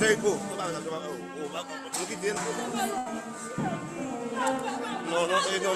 Jai ko, no, no, no,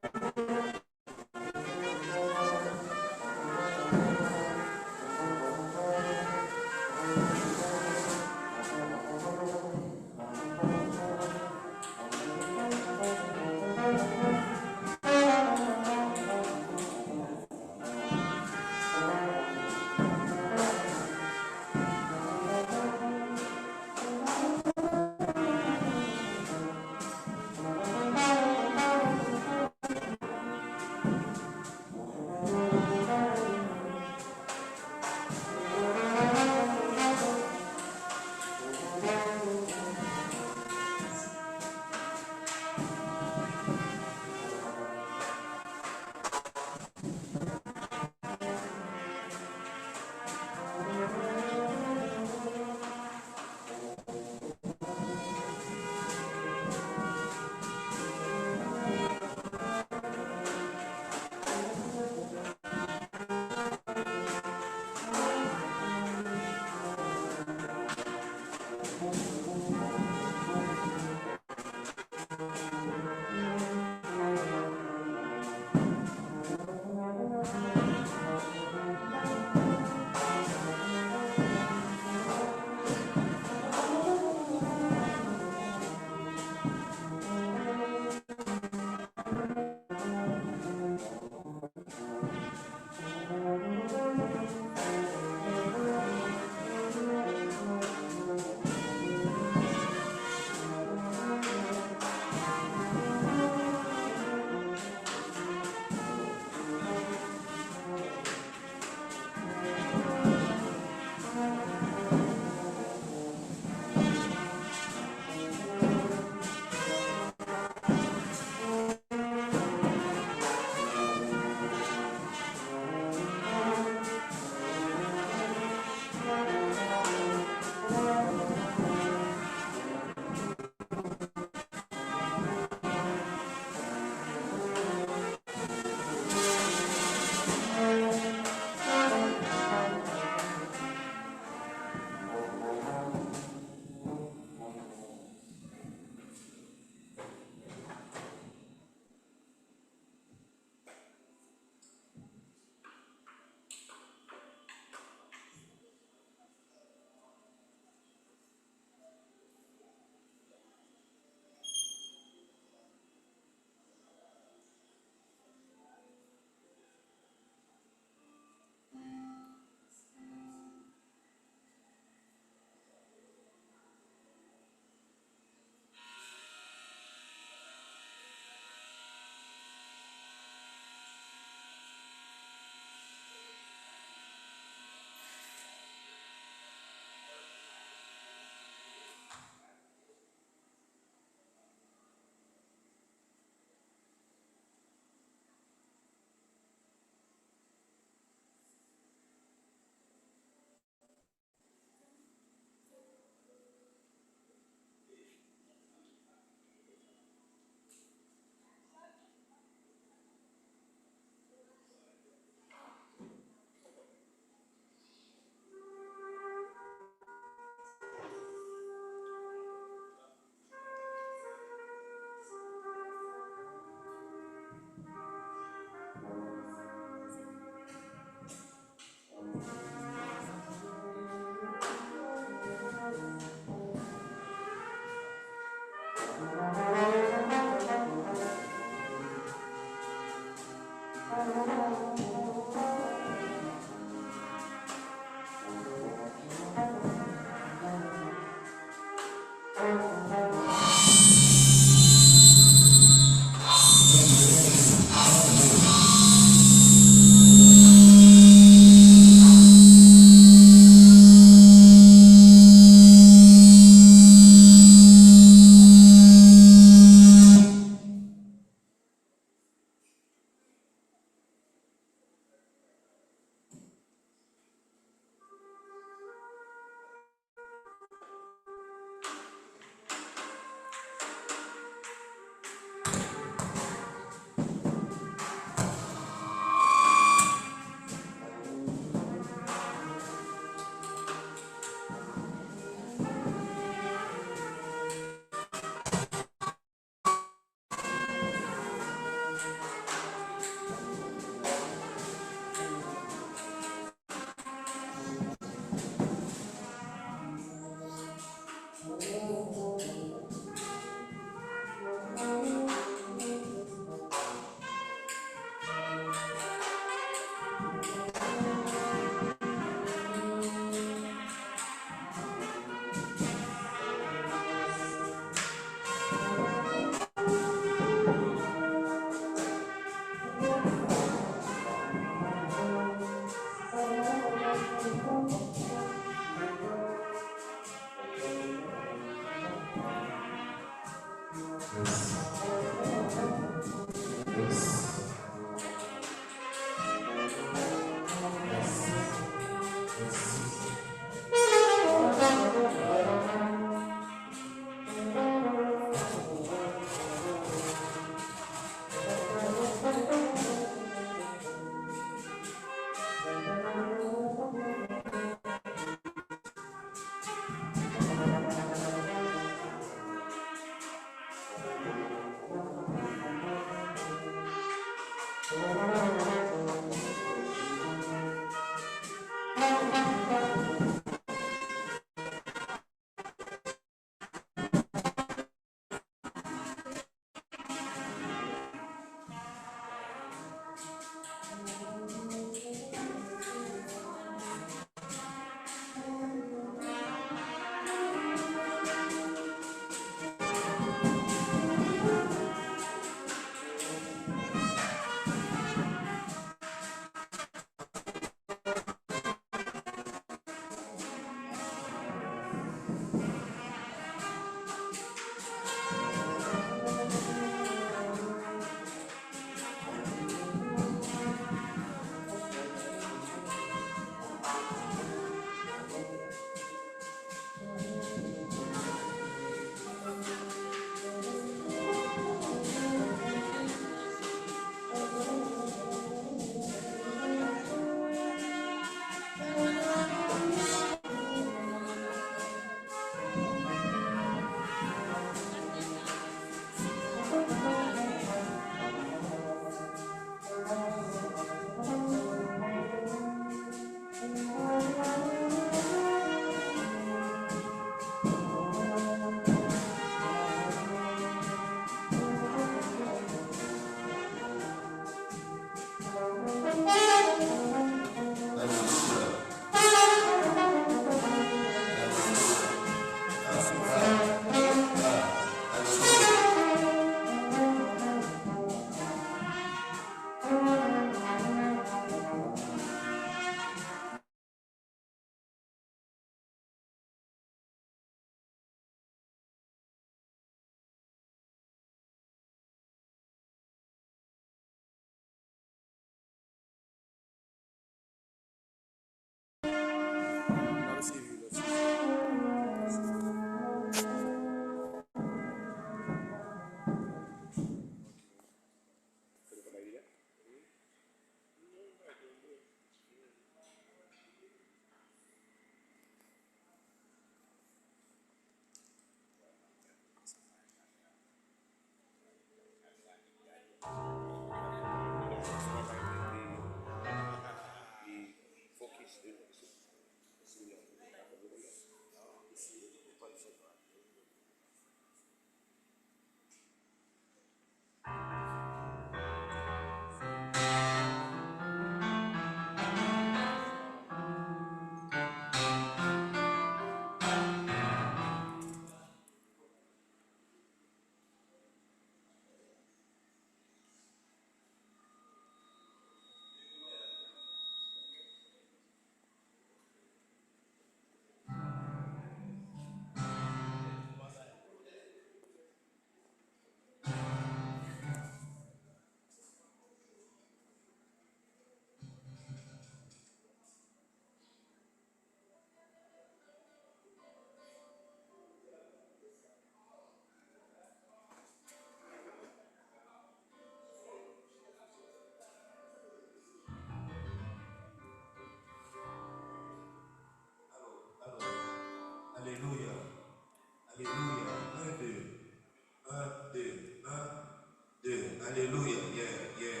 Hallelujah. Yeah.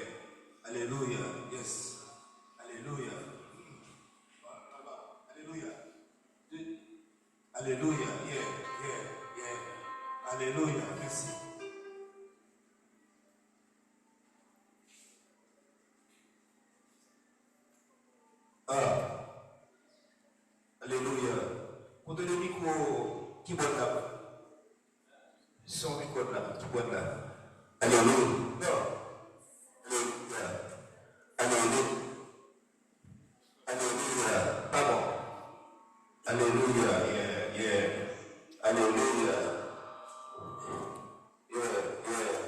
Hallelujah. Yes. Hallelujah. Hallelujah. Hallelujah. Yeah. Hallelujah. Merci. Alléluia. Pour donner le micro, qui boit là? Son micro là, qui boit là? Alléluia. Non. Alléluia. Alléluia. Pardon. Alléluia. Yeah. Alléluia. Yeah.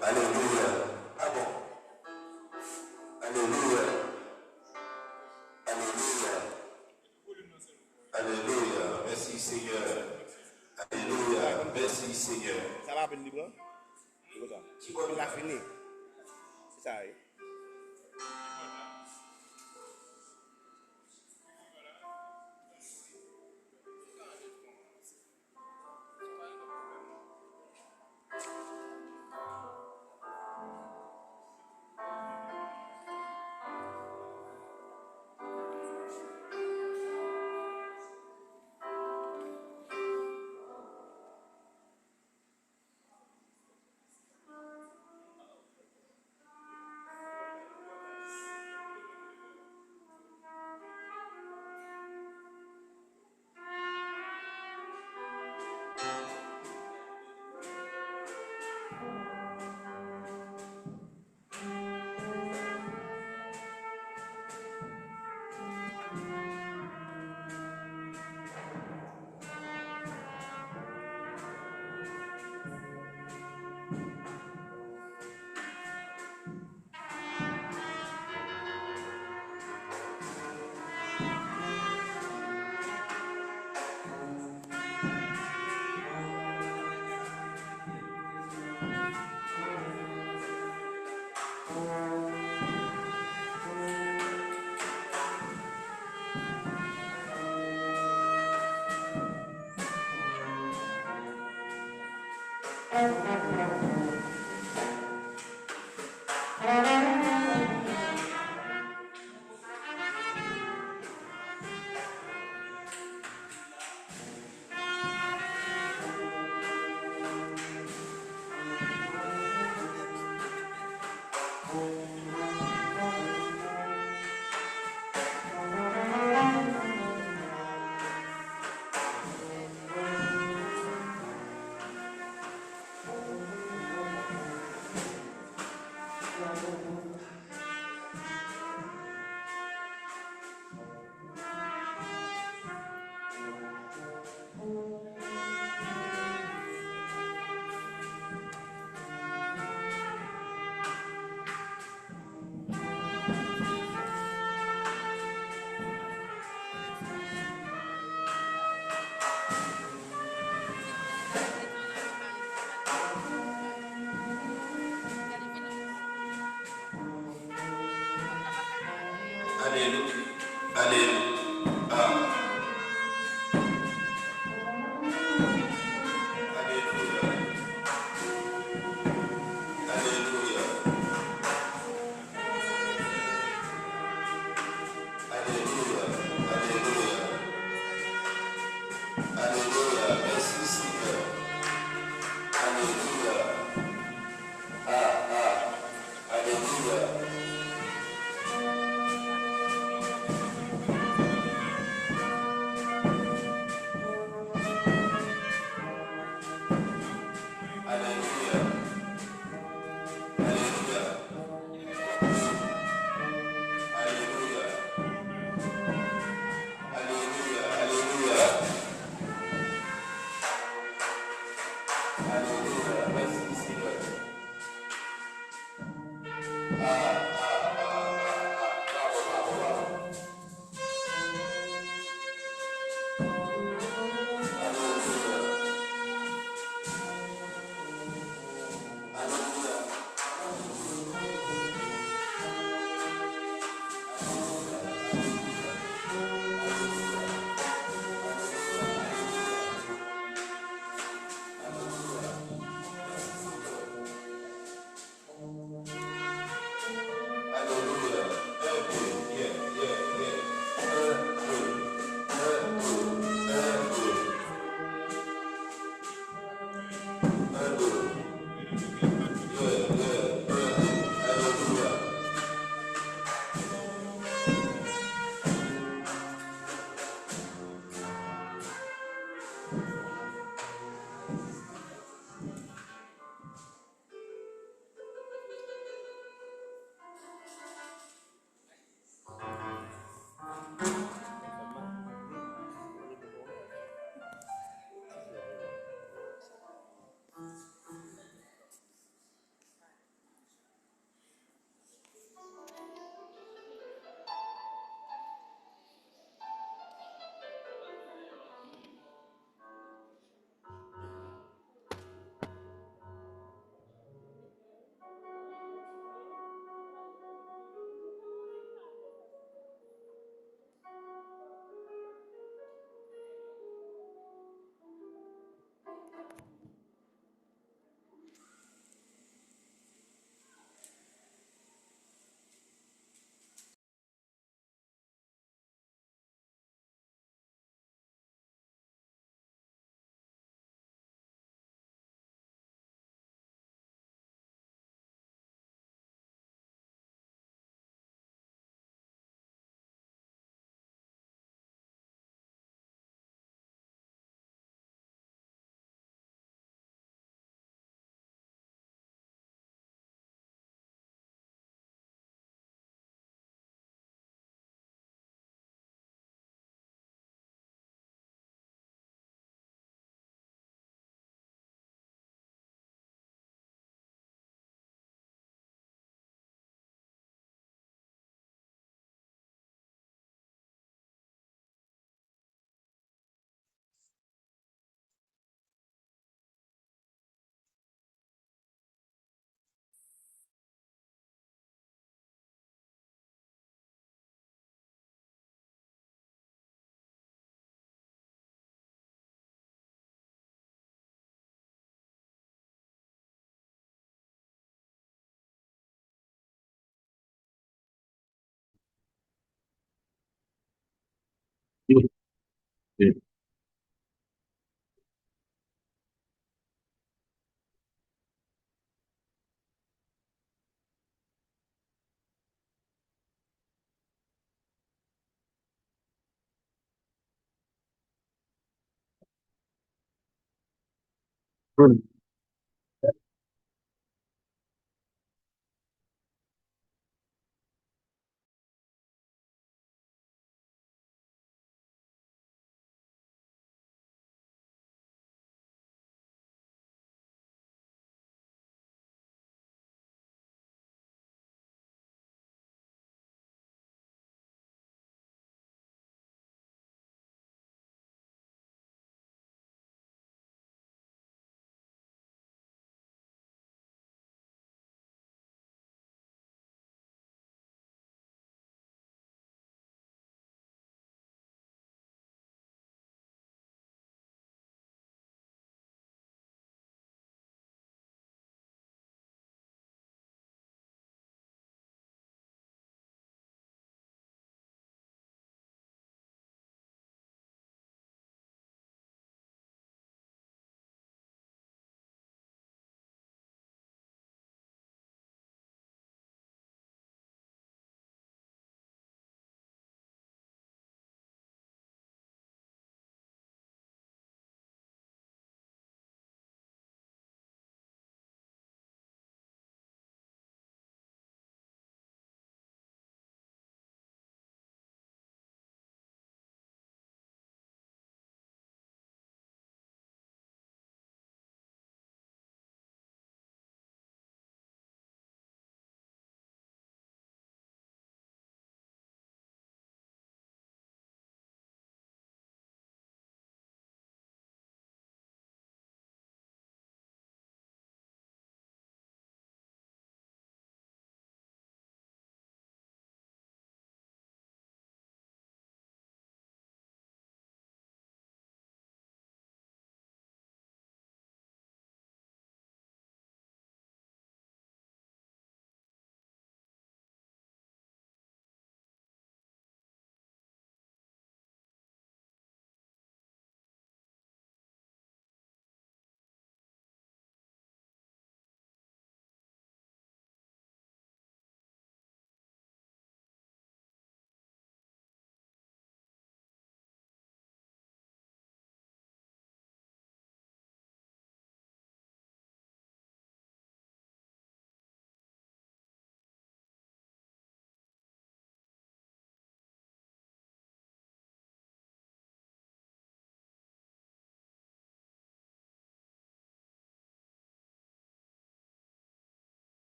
Alléluia. Pardon. Alléluia. Alléluia. Merci Seigneur. Alléluia. Merci Seigneur. Ça va peine libre? C'est ça. Il l'a fini. C'est ça.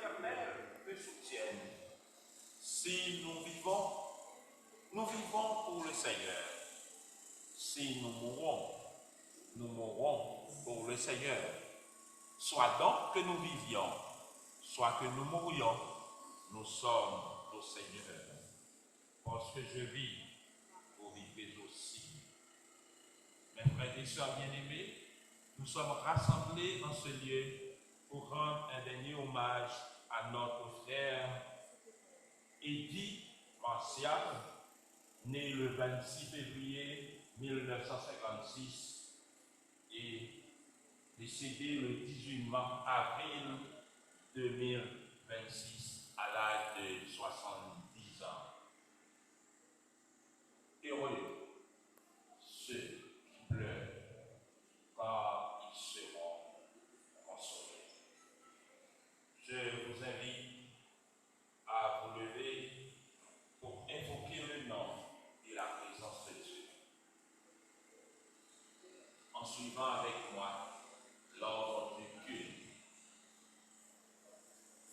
éternel te soutienne. Si nous vivons pour le Seigneur. Si nous mourrons pour le Seigneur. Soit donc que nous vivions, soit que nous mourions, nous sommes au Seigneur. Parce que je vis, vous vivez aussi. Mes frères et sœurs bien-aimés, nous sommes rassemblés en ce lieu pour rendre un dernier hommage à notre frère Eddy Martial, né le 26 février 1956 et décédé le 18 avril 2026 à l'âge de 70 ans. Heureux ceux qui pleurent, car ils seront consolés. Je vous invite à vous lever pour invoquer le nom et la présence de Dieu. En suivant avec moi l'ordre du culte.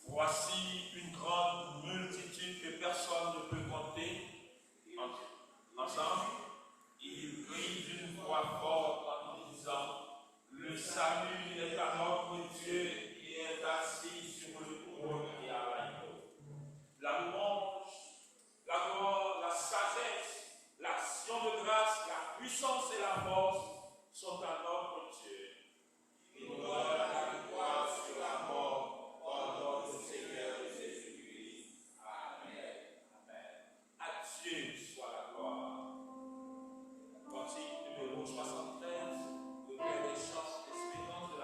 Voici une grande multitude que personne ne peut compter. Ensemble, ils crient d'une voix forte en disant: le salut est à notre Dieu qui est assis sur le trône et à l'agneau. La louange, la gloire, la sagesse, l'action de grâce, la puissance et la force sont à notre Dieu. Il nous donne la victoire sur la mort par notre Seigneur Jésus-Christ. Amen. Amen. À Dieu soit la gloire. Cantique numéro 73, le Père des chances, l'espérance de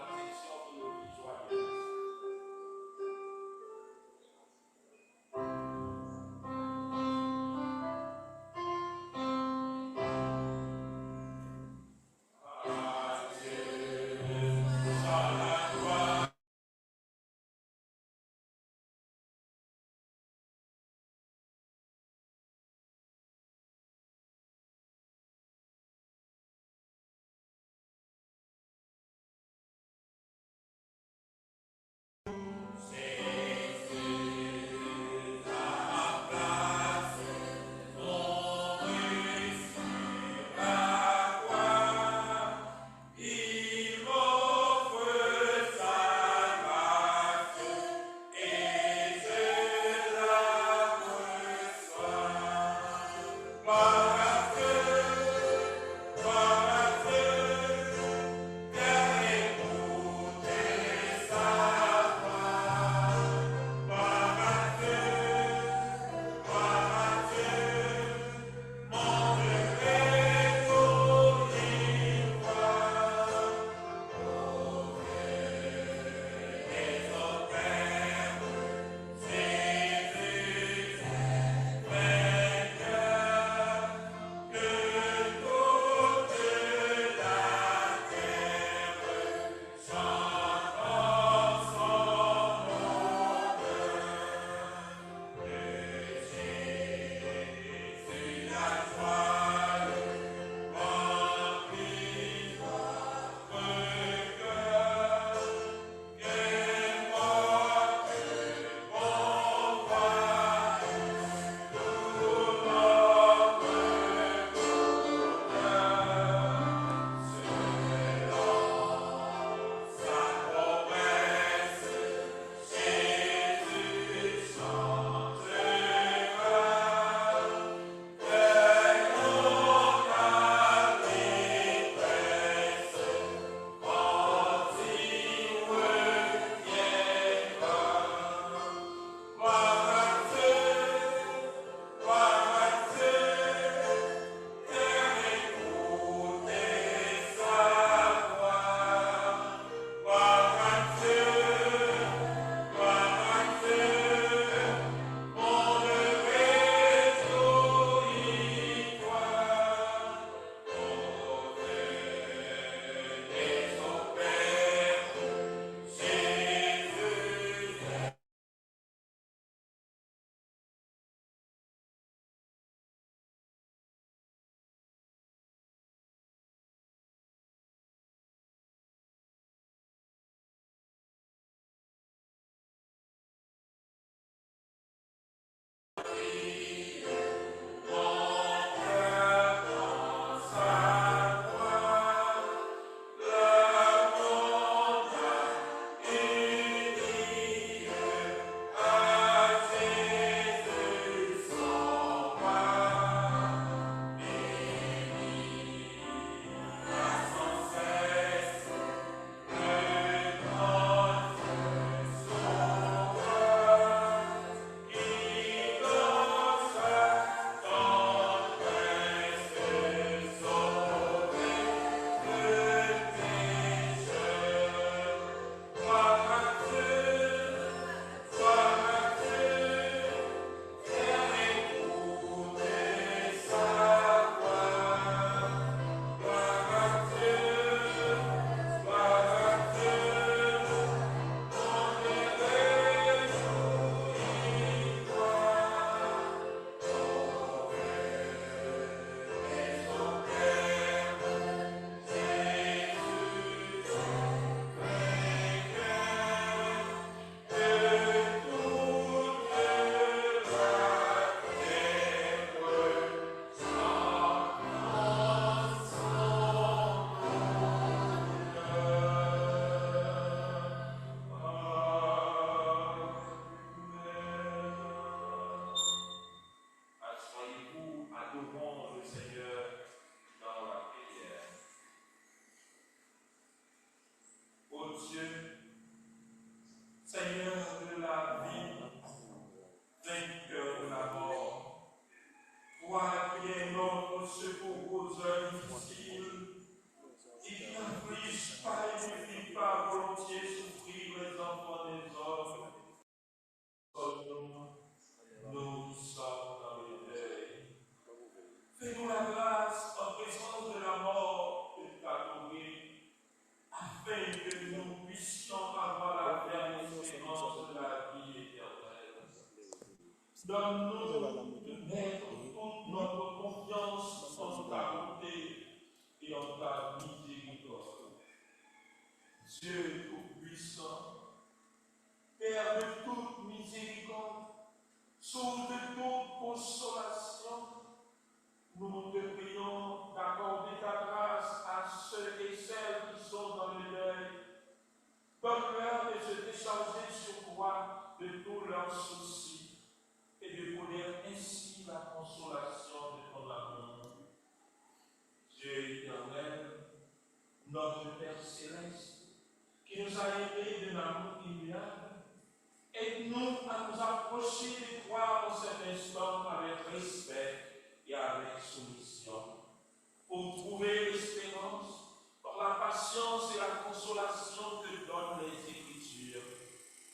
Donne-nous de mettre toute notre confiance en ta bonté et en ta miséricorde. Dieu tout-puissant, Père de toute miséricorde, source de toute consolation, nous te prions d'accorder ta grâce à ceux et celles qui sont dans le deuil. Donne-leur de se décharger sur toi de tous leurs soucis et de connaître ainsi la consolation de ton amour. Dieu éternel, notre Père céleste, qui nous a aimés d'un amour immuable, aide-nous à nous approcher de toi en cet instant avec respect et avec soumission, pour trouver l'espérance par la patience et la consolation que donnent les Écritures,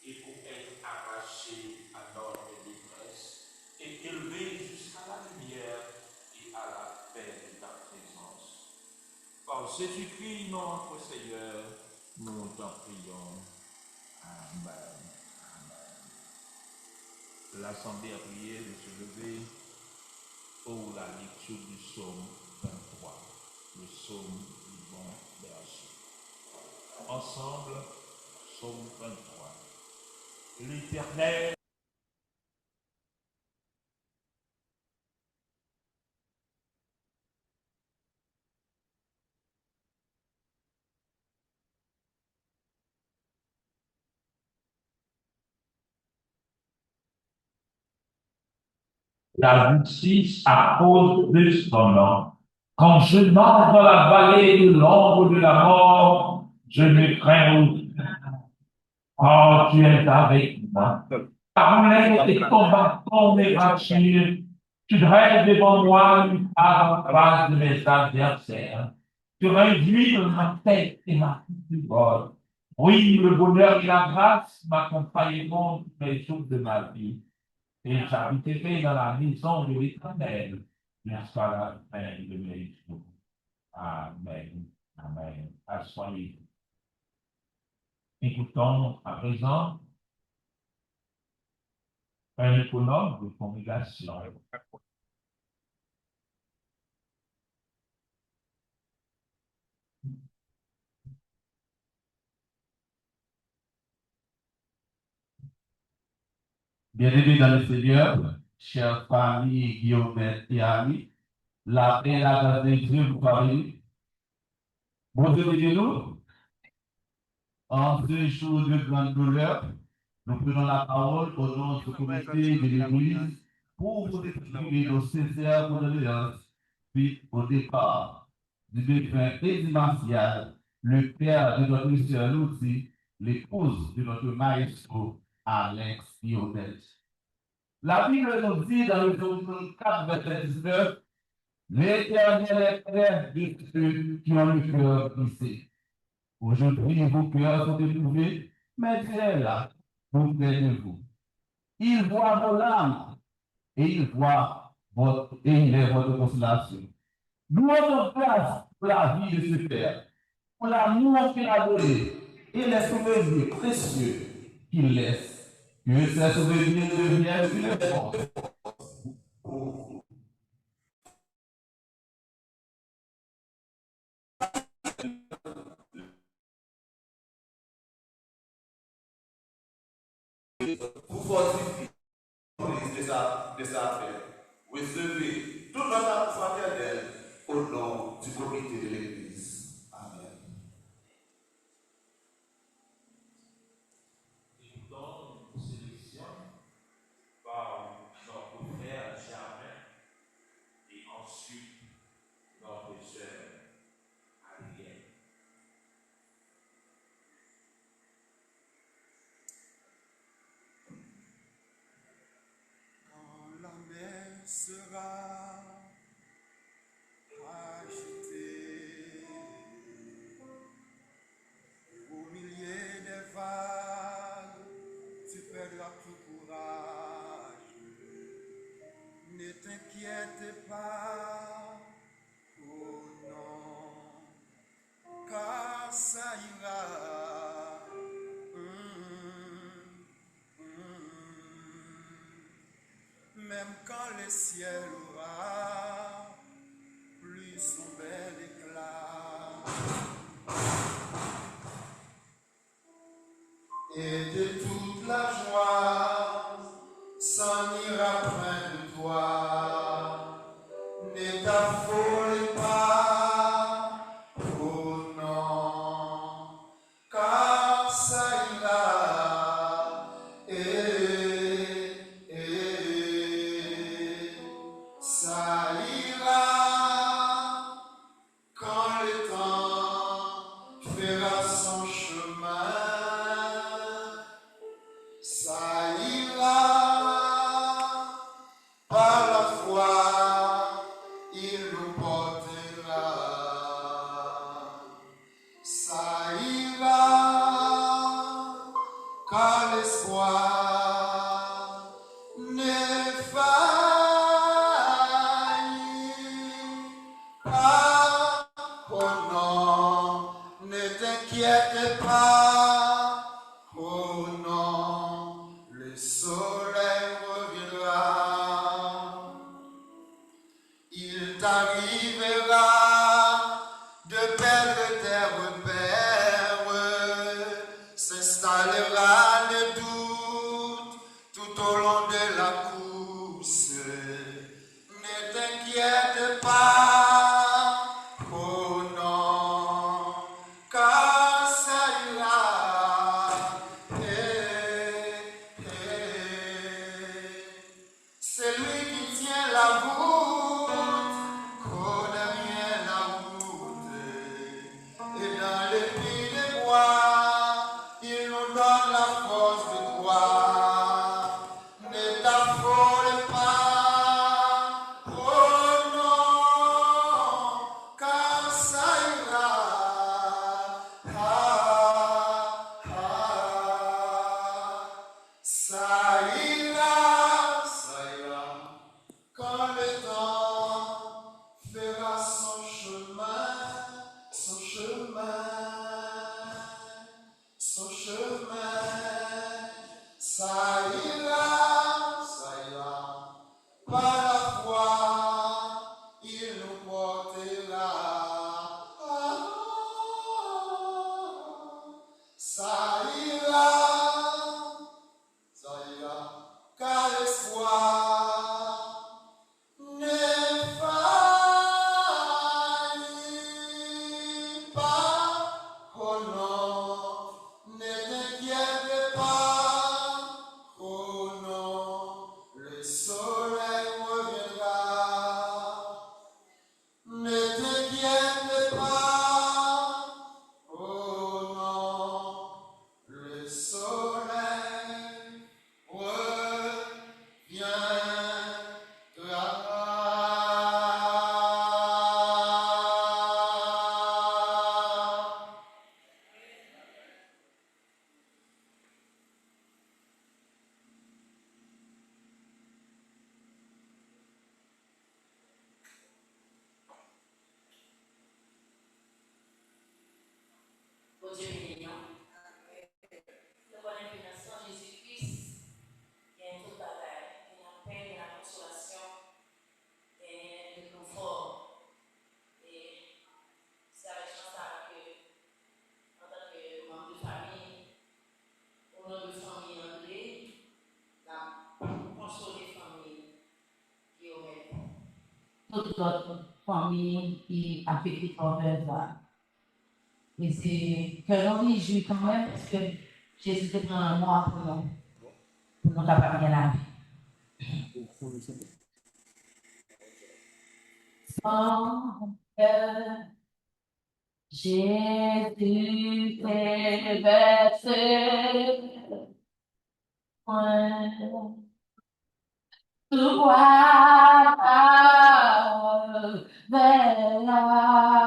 et pour être arrachés à notre détresse et élevés jusqu'à la lumière et à la paix de ta présence. Par Jésus-Christ, notre Seigneur, nous t'en prions. Amen. L'Assemblée a prié de se lever pour la lecture du psaume 23, le psaume du bon berger. Ensemble, psaume 23. L'Éternel. La justice à cause de son nom. Quand je marche dans la vallée de l'ombre de la mort, je ne crains aucun. Quand tu es avec moi, parmi les combattants mes rassurent, tu dresses devant moi une part en face de mes adversaires. Tu réduis ma tête et ma du bord. Oui, le bonheur et la grâce m'accompagneront tous les jours de ma vie. Et j'habiterai dans la maison de l'Éternel jusqu'à la fin de mes jours. Amen. Amen. Assoyez-vous. Écoutons à présent un économe de congrégation. Bien-aimés dans le Seigneur, chère famille Guillaume et amis, la paix et la grâce de Dieu vous parlent. Bonjour de nous, en ce jour de grande douleur, nous prenons la parole au nom du comité de l'Église pour vous exprimer nos sincères condoléances suite au départ du défunt Eddie Martial, le père de notre sœur Lucie, l'épouse de notre maestro Alex Guillaumet. La Bible nous dit dans le Psaume 4, verset 19, l'Éternel est près de ceux qui ont le cœur brisé. Aujourd'hui, vos cœurs sont éprouvés, mais Dieu est là, près de vous. Il voit vos larmes et il voit il est votre consolation. Nous notre place pour la vie de ce Père, pour l'amour qu'il a donné et les souvenirs précieux qu'il laisse. Que ces souvenirs deviennent une force. Vous fortifiez de sa affaire. Recevez toute notre amour fraternel au nom du comité de l'Église. Amen. Écoutons une sélection par notre frère Germain et ensuite notre sœur Ariel. Quand la mer sera agitée au milieu des vagues, tu perdras tout courage. Ne t'inquiète pas, oh non, car ça ira. même quand le ciel aura plus son bel éclat. Et de toute la joie s'en ira près de toi. Ne t'affole pas, oh non, car ça ira. Ça ira quand le temps fera son chemin. Ça ira par la foi, il nous portera. Ça ira car l'espoir ne faillit pas. Oh non, ne t'inquiète pas. Oh non, le soleil reviendra. Il t'arrivera de perdre tes repères, s'installera le doute tout au long de la course. Ne t'inquiète pas, oh non, car ça ira. C'est lui qui tient la route, connaît bien la route. Et dans les pays des bois, il nous donne la force de croire. Ne t'affole pas, oh non, car ça ira. Ça ira, quand le temps fera son chemin, son chemin, son chemin. Ça ira, par la foi, il nous portera. Ça ira, car l'espoir ne faillit pas. Oh non, ne t'inquiète pas. Oh non, le soleil reviendra. Ne t'inquiète pas. Oh non, le soleil reviendra. Bon Dieu bénissant. Nous connaissons bien sang Jésus-Christ, qui est toute bataille, qui est la paix, qui est la consolation, et le confort. Et c'est avec ça que, en tant que membre de famille, au nom de famille André, la consoler famille qui est au même. Toute notre famille qui a fait des problèmes. Et c'est que l'on y joue quand même, parce que Jésus te prend un mois pour nous capables de la vie. Sans cœur, Jésus t'est versé, tout voit vers la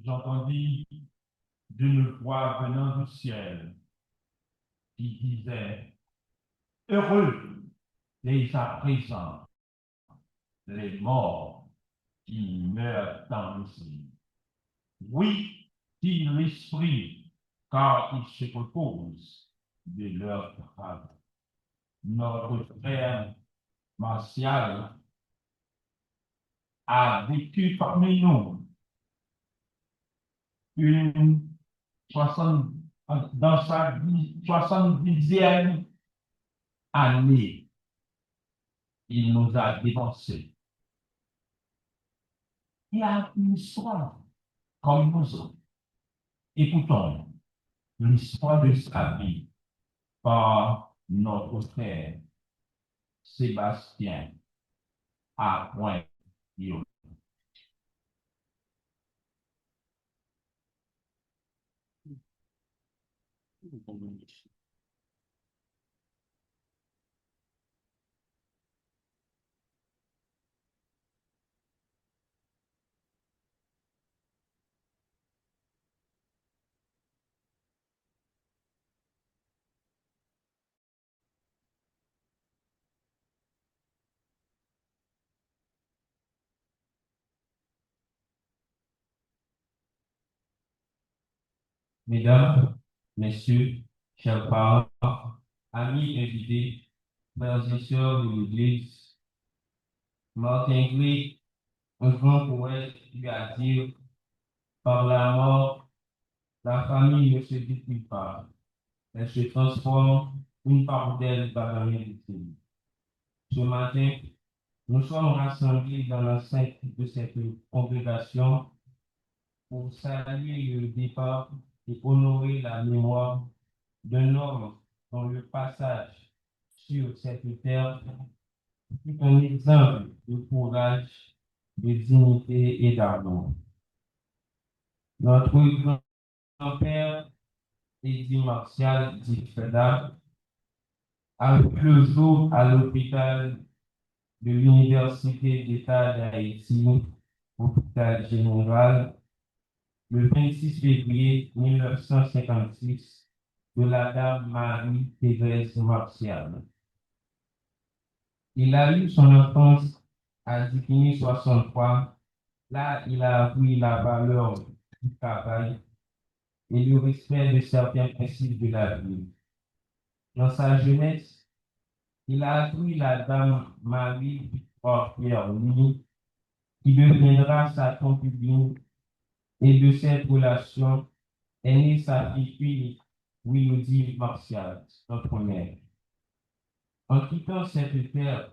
J'entendis d'une voix venant du ciel qui disait: Heureux les à présent les morts qui meurent dans le Seigneur. Oui, dit l'Esprit, car ils se reposent de leur travail. Notre frère Martial a vécu parmi nous une dans sa 70e année, il nous a dévancés. Il a une histoire comme nous autres. Écoutons l'histoire de sa vie par notre frère Sébastien à Pointe-Yo. Mesdames, Messieurs, chers parents, amis invités, frères et sœurs de l'Église, Martin Gray, un grand poète, lui a dit, par la mort, la famille ne se détruit pas, elle se transforme, une part d'elle va dans l'invisible. Ce matin, nous sommes rassemblés dans l'enceinte de cette congrégation pour saluer le départ et honorer la mémoire d'un homme dont le passage sur cette terre fut un exemple de courage, de dignité et d'amour. Notre grand-père, Eddie Martial dit Freda, a vu le jour à l'hôpital de l'Université d'État d'Haïti, hôpital général, le 26 février 1956, de la dame Marie-Thérèse Martial. Il a eu son enfance à Dikini 63. Là, il a appris la valeur du travail et le respect de certains principes de la vie. Dans sa jeunesse, il a appris la dame Marie-Victoire Pierre-Louis, qui deviendra sa concubine, et de cette relation est née sa fille Willoughby Martial, notre mère. En quittant cette terre,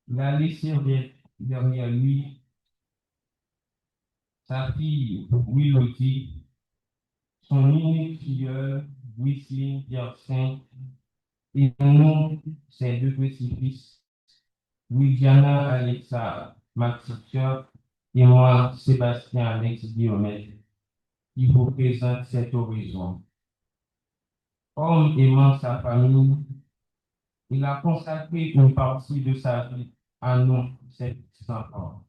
il a laissé derrière lui sa fille Willoughby, son unique filleul, Whistling Pierre-Saint, et nous, ses deux petits-fils, Louisiana Alexa Maxicheur et moi, Sébastien Alex Guillaumet, qui vous présente cet horizon. Homme aimant sa famille, il a consacré une partie de sa vie à nous, ses petits-enfants,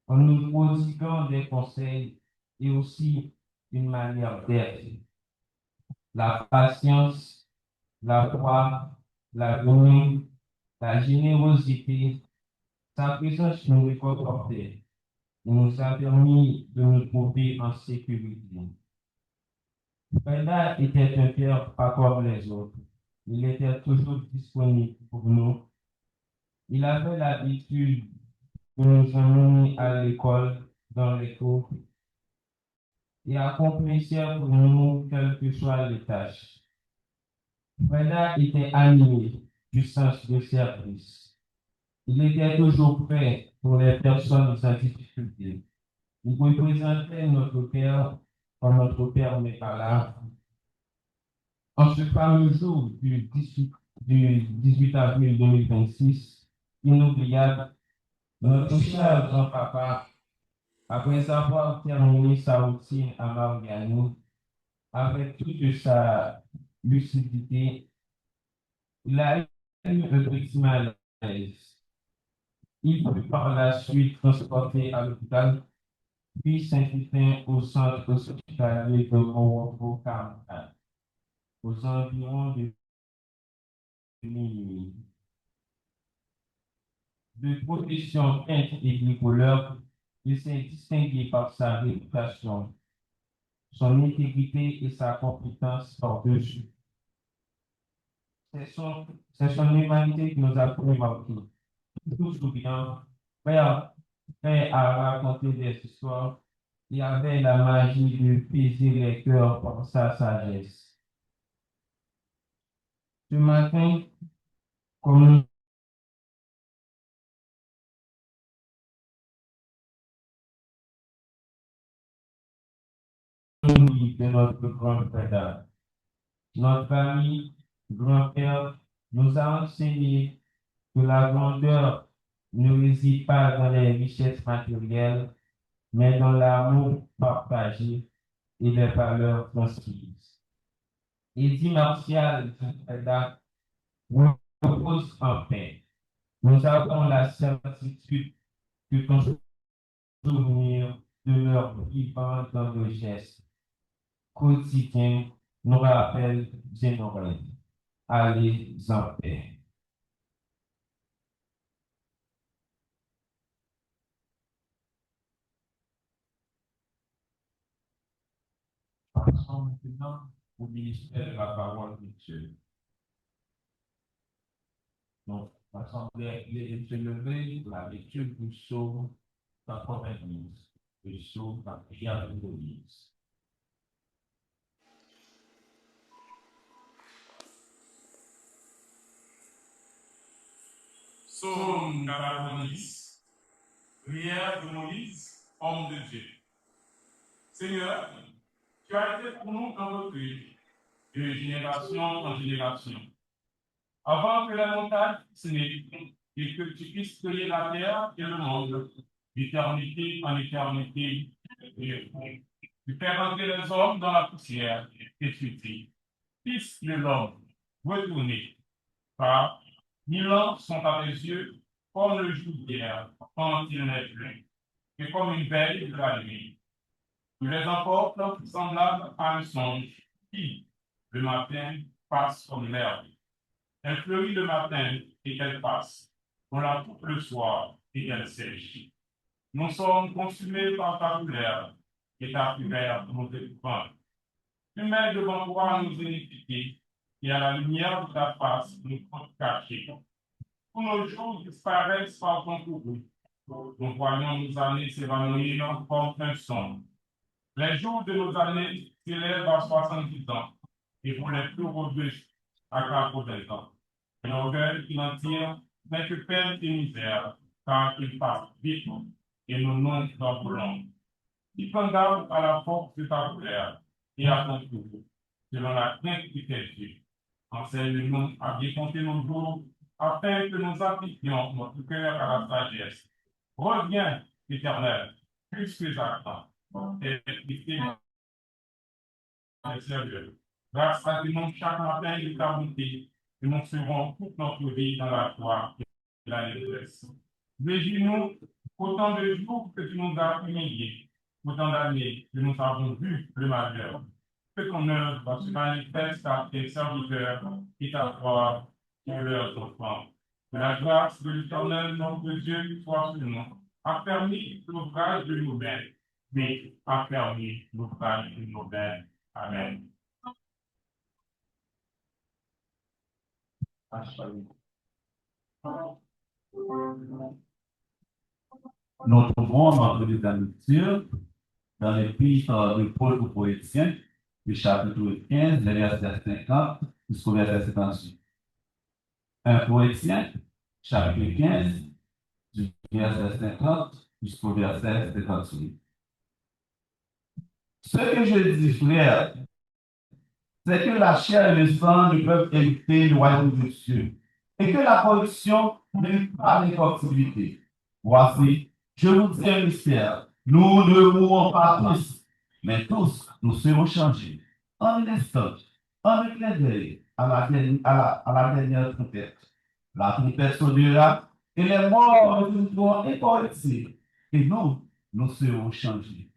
en nous prodiguant des conseils et aussi une manière d'être. La patience, la foi, la bonne, la générosité, sa présence nous réconfortait et nous a permis de nous trouver en sécurité. Freda était un père pas comme les autres. Il était toujours disponible pour nous. Il avait l'habitude de nous emmener à l'école, dans les cours, et accomplissait pour nous quelles que soient les tâches. Freda était animé du sens de service. Il était toujours prêt pour les personnes en difficulté. Il représentait notre Père quand notre Père n'est pas là. En ce fameux jour du 18 avril 2026, inoubliable, notre cher grand-papa, après avoir terminé sa routine à Mariani, avec toute sa lucidité, il a eu un petit malaise. Il fut par la suite transporté à l'hôpital, puis s'inquiétait au centre hospitalier de Morocco-Cameroun, aux environs de minuit. de profession peintre et bricoleur, il s'est distingué par sa réputation, son intégrité et sa compétence par-dessus. C'est son humanité qui nous a fait marquer. Tout souriant, prêt à raconter des histoires, il avait la magie de baiser les cœurs par sa sagesse. Ce matin, comme nous de notre grand-père, notre famille, grand-père, nous a enseigné que la grandeur ne réside pas dans les richesses matérielles, mais dans l'amour partagé et les valeurs transmises. Eddie Martial repose en paix. Nous avons la certitude que ton souvenir demeure vivant dans nos gestes quotidiens, nous rappelle bien nos rêves. Allez en paix. Passons maintenant au ministère de la parole de Dieu. Donc, l'Assemblée est élevée la lecture du psaume 92, le psaume la prière de l'Église. Psaume 90, prière de Moïse, homme de Dieu. Seigneur, tu as été pour nous un refuge de génération en génération. Avant que la montagne s'énecte et que tu puisses créer la terre et le monde, d'éternité en éternité. Tu fais rentrer les hommes dans la poussière et tu dis, Fils de l'homme, retournez, car 1000 ans sont à tes yeux comme le jour d'hier, quand il n'est plus, et comme une veille de la nuit. Tu les emportes semblables à un songe qui, le matin, passe comme l'herbe. Elle fleurit le matin et elle passe. On la coupe le soir et elle sèche. Nous sommes consumés par ta colère et ta fureur nous épouvante. Tu mets devant toi nos iniquités et à la lumière de ta face nous comptes cachés. Tous nos jours disparaissent par ton courroux. Nous voyons nos années s'évanouir comme un son. Les jours de nos années s'élèvent à 70 ans et pour les plus robustes à 80 ans. L'orgueil qui n'en tire n'est que peine et misère, car il passe vite et nous non d'envolons. Il prend garde à la force de ta colère et à ton tour, selon la crainte de tes yeux. Enseigne-nous à bien compter nos jours, afin que nous appliquions notre cœur à la sagesse. Reviens, Éternel, plus que j'attends, et sérieux. Grâce à Dieu, chaque matin, il t'a monté, et nous serons toute notre vie dans la joie et la détresse. Réjouis-nous autant de jours que tu nous as humiliés, autant d'années que nous avons vu le malheur. Que ton œuvre se manifeste à tes serviteurs et ta gloire sur leurs enfants. Que la grâce de l'Éternel, notre Dieu, soit sur nous. Affermis l'ouvrage de nos mains, mais affermis l'ouvrage de nos mains. Amen. Nous trouvons notre littérature dans l'épître de Paul aux Poéticiens, du chapitre 15, le verset 50 jusqu'au verset 58. Un Poétien, chapitre 15, du verset 50 jusqu'au verset 58. Ce que je dis, frère, c'est que la chair et le sang ne peuvent éviter le royaume de Dieu, et que la corruption n'est pas l'incorruptibilité. Voici, je vous dis un mystère. Nous ne mourrons pas tous, mais tous nous serons changés. En un instant, en un clin d'œil, à la dernière trompette. La trompette sonnera et les morts seront incorruptibles. Et nous serons changés.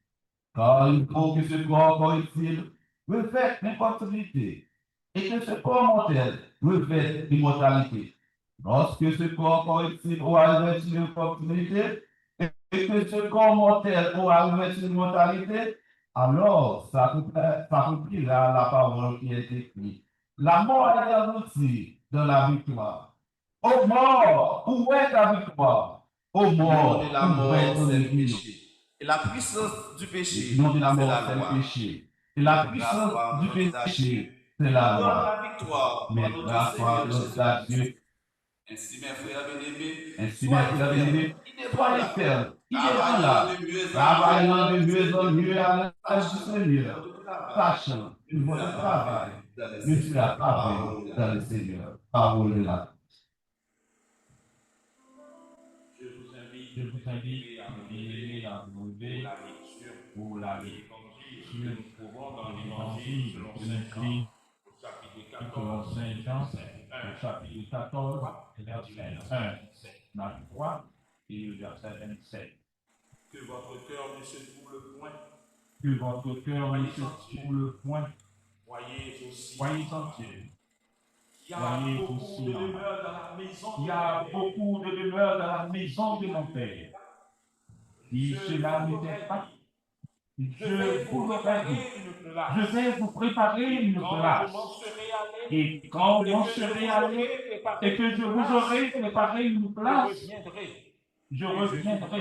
Car il faut que ce corps corruptible reflète l'incorruptibilité et que ce corps mortel reflète l'immortalité. Lorsque ce corps corruptible aura revêtu une opportunité, et que ce corps mortel aura revêtu une mortalité, alors s'accomplira la parole qui est écrite. La mort est aboutie dans la victoire. Ô mort, où est ta victoire? Ô Le mort, nom de la où mort, est ton c'est le église? péché. Et la puissance du péché, Le nom de la c'est mort, la c'est loi. le péché. Et la puissance du péché, c'est la Donne loi. la victoire Mais par notre grâce à Seigneur notre Jésus. Dieu, Ainsi, mes frères bien-aimés, ainsi soyez mes frères fermes, bien-aimés, soyez fermes, travaillant là, de mieux en travaillant de mieux mieux en mieux à l'œuvre du sachant Seigneur, votre travail sachant que votre travail ne sera pas vain dans le Seigneur. Parole de la Je vous invite à vous lever pour la lecture que nous trouvons dans l'évangile selon Saint Jean, au chapitre 14, verset 1, dans 3 et le verset 27. Que votre cœur ne se trouble point. Que votre cœur ne se trouble point. Soyez entiers. Il y a beaucoup de demeures dans la maison. Il y a beaucoup de demeures dans la maison de mon Père. Si cela n'était pas, je vous l'aurais dit. Je vais vous préparer une place. Et quand j'en serai allé et que je vous aurai préparé une place, je reviendrai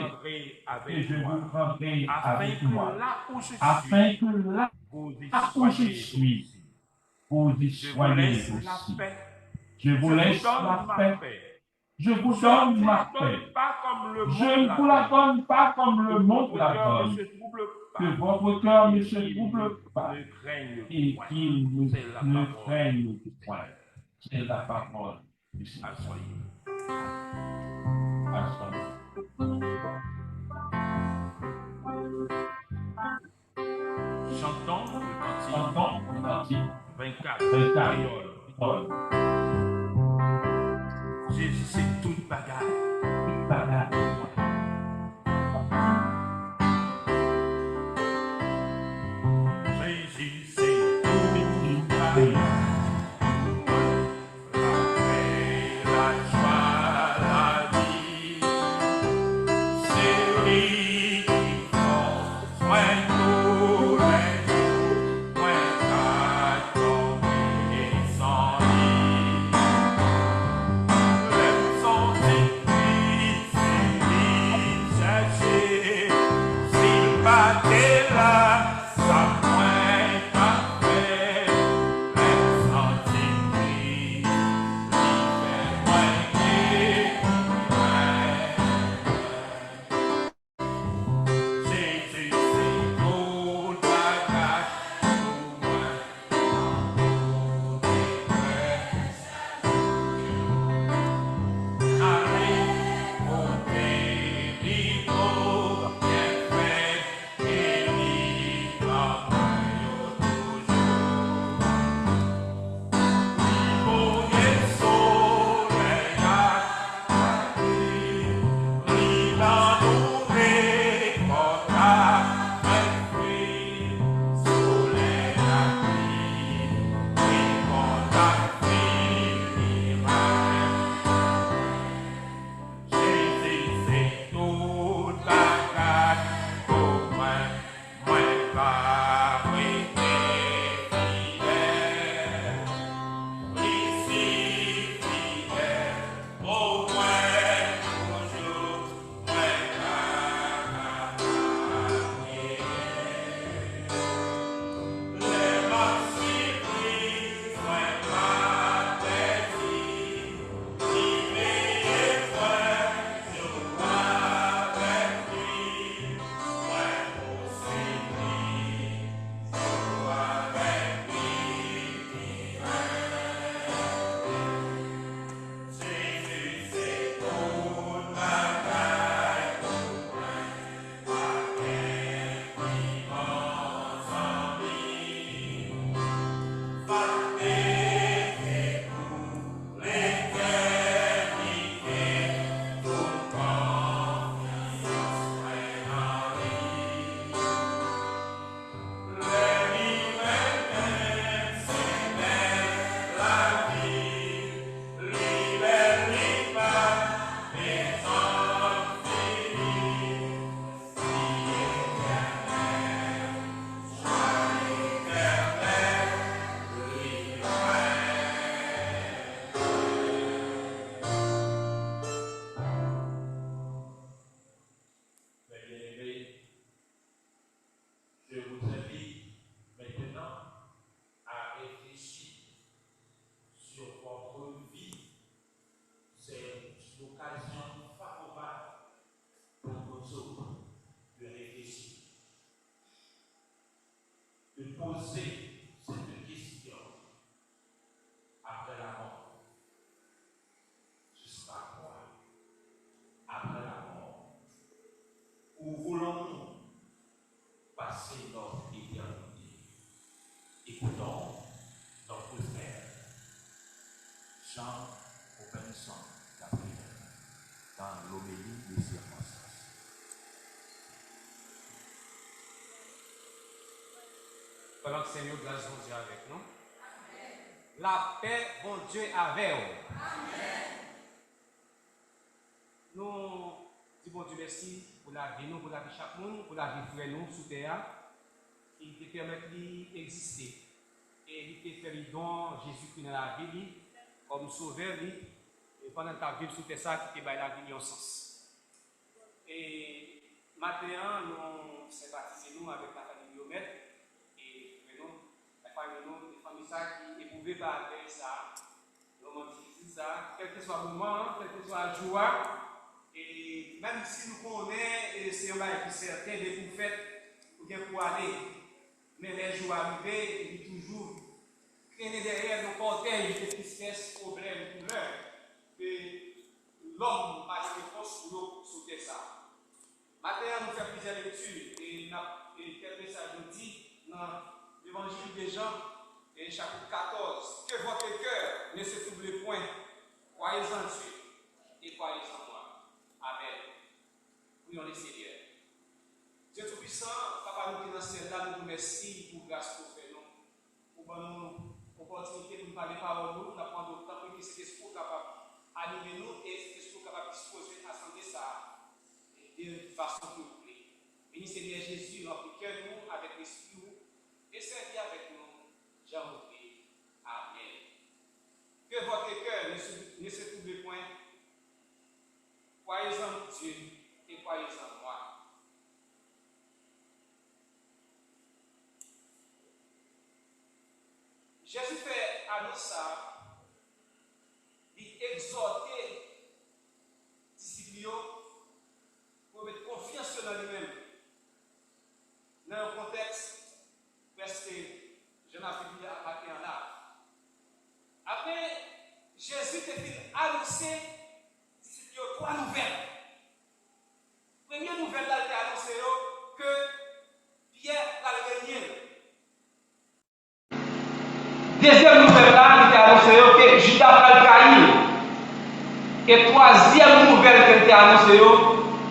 et je vous prendrai avec moi, afin que là où je suis, vous y soyez aussi. Je vous laisse la paix. Je vous donne ma paix. Je ne vous la donne pas comme le monde la donne. Que votre cœur ne se trouble pas et qu'il ne craigne point. C'est la parole du Seigneur. Chantons le cantique 24. Jésus, c'est toute bagarre. Toute bagarre. Jésus, c'est toute bagarre. Sans ensemble la prière dans l'homélie des circonstances. Pendant que Seigneur grâce bon Dieu avec nous. La paix, bon Dieu avec vous. Nous disons bon Dieu merci pour la vie, nous, pour la vie chaque monde, pour la vie frère nous sous terre, qui te permet d'exister. Et il te fait le don Jésus-Christ dans la vie, comme sauveur, et pendant ta vie sous terre, ça, qui te bat la vie en sens. Et maintenant, nous sympathisons nous avec la famille Biomètre, et la famille nous, les familles qui éprouvent par ça, romantiser ça, quel que soit le moment, quel que soit la joie. Et même si nous connaissons, c'est un bail qui certain, des vous faites pour aller, mais les jours arrivés, il y a toujours traîner derrière nos cortèges de tristesse, problèmes, douleurs, que l'homme a des réponses sur ça. Maintenant, nous faisons plusieurs lectures et quelques messages nous dit dans l'évangile de Jean, chapitre 14, que votre cœur ne se trouble point, croyez en Dieu et croyez en moi. Amen. Prions le Seigneur. Dieu Tout-Puissant, Papa, nous qui dans ce là, nous vous remercions pour grâce pour faire nous, pour nous opportunité de nous parler par nous, d'apprendre autant pour que cet esprit capable d'animer nous et cet esprit capable de disposer à santé ça de façon que vous voulez. Béni Seigneur Jésus, impliquez nous avec l'esprit et servez avec nous, j'en prie. Amen. Que votre cœur ne se trouble point. Croyez en Dieu et croyez en moi. Jésus fait annonce ça, il exhorter disciples pour mettre confiance dans lui-même. Dans un contexte, parce que je n'ai pas dit à matin là. Après, Jésus te fait annoncer disciples trois nouvelles. Première nouvelle, là, il a annoncé que Pierre a gagné. Deuxième nouvelle là, il a annoncé que Judas va le trahir. Et troisième nouvelle qu'il a annoncé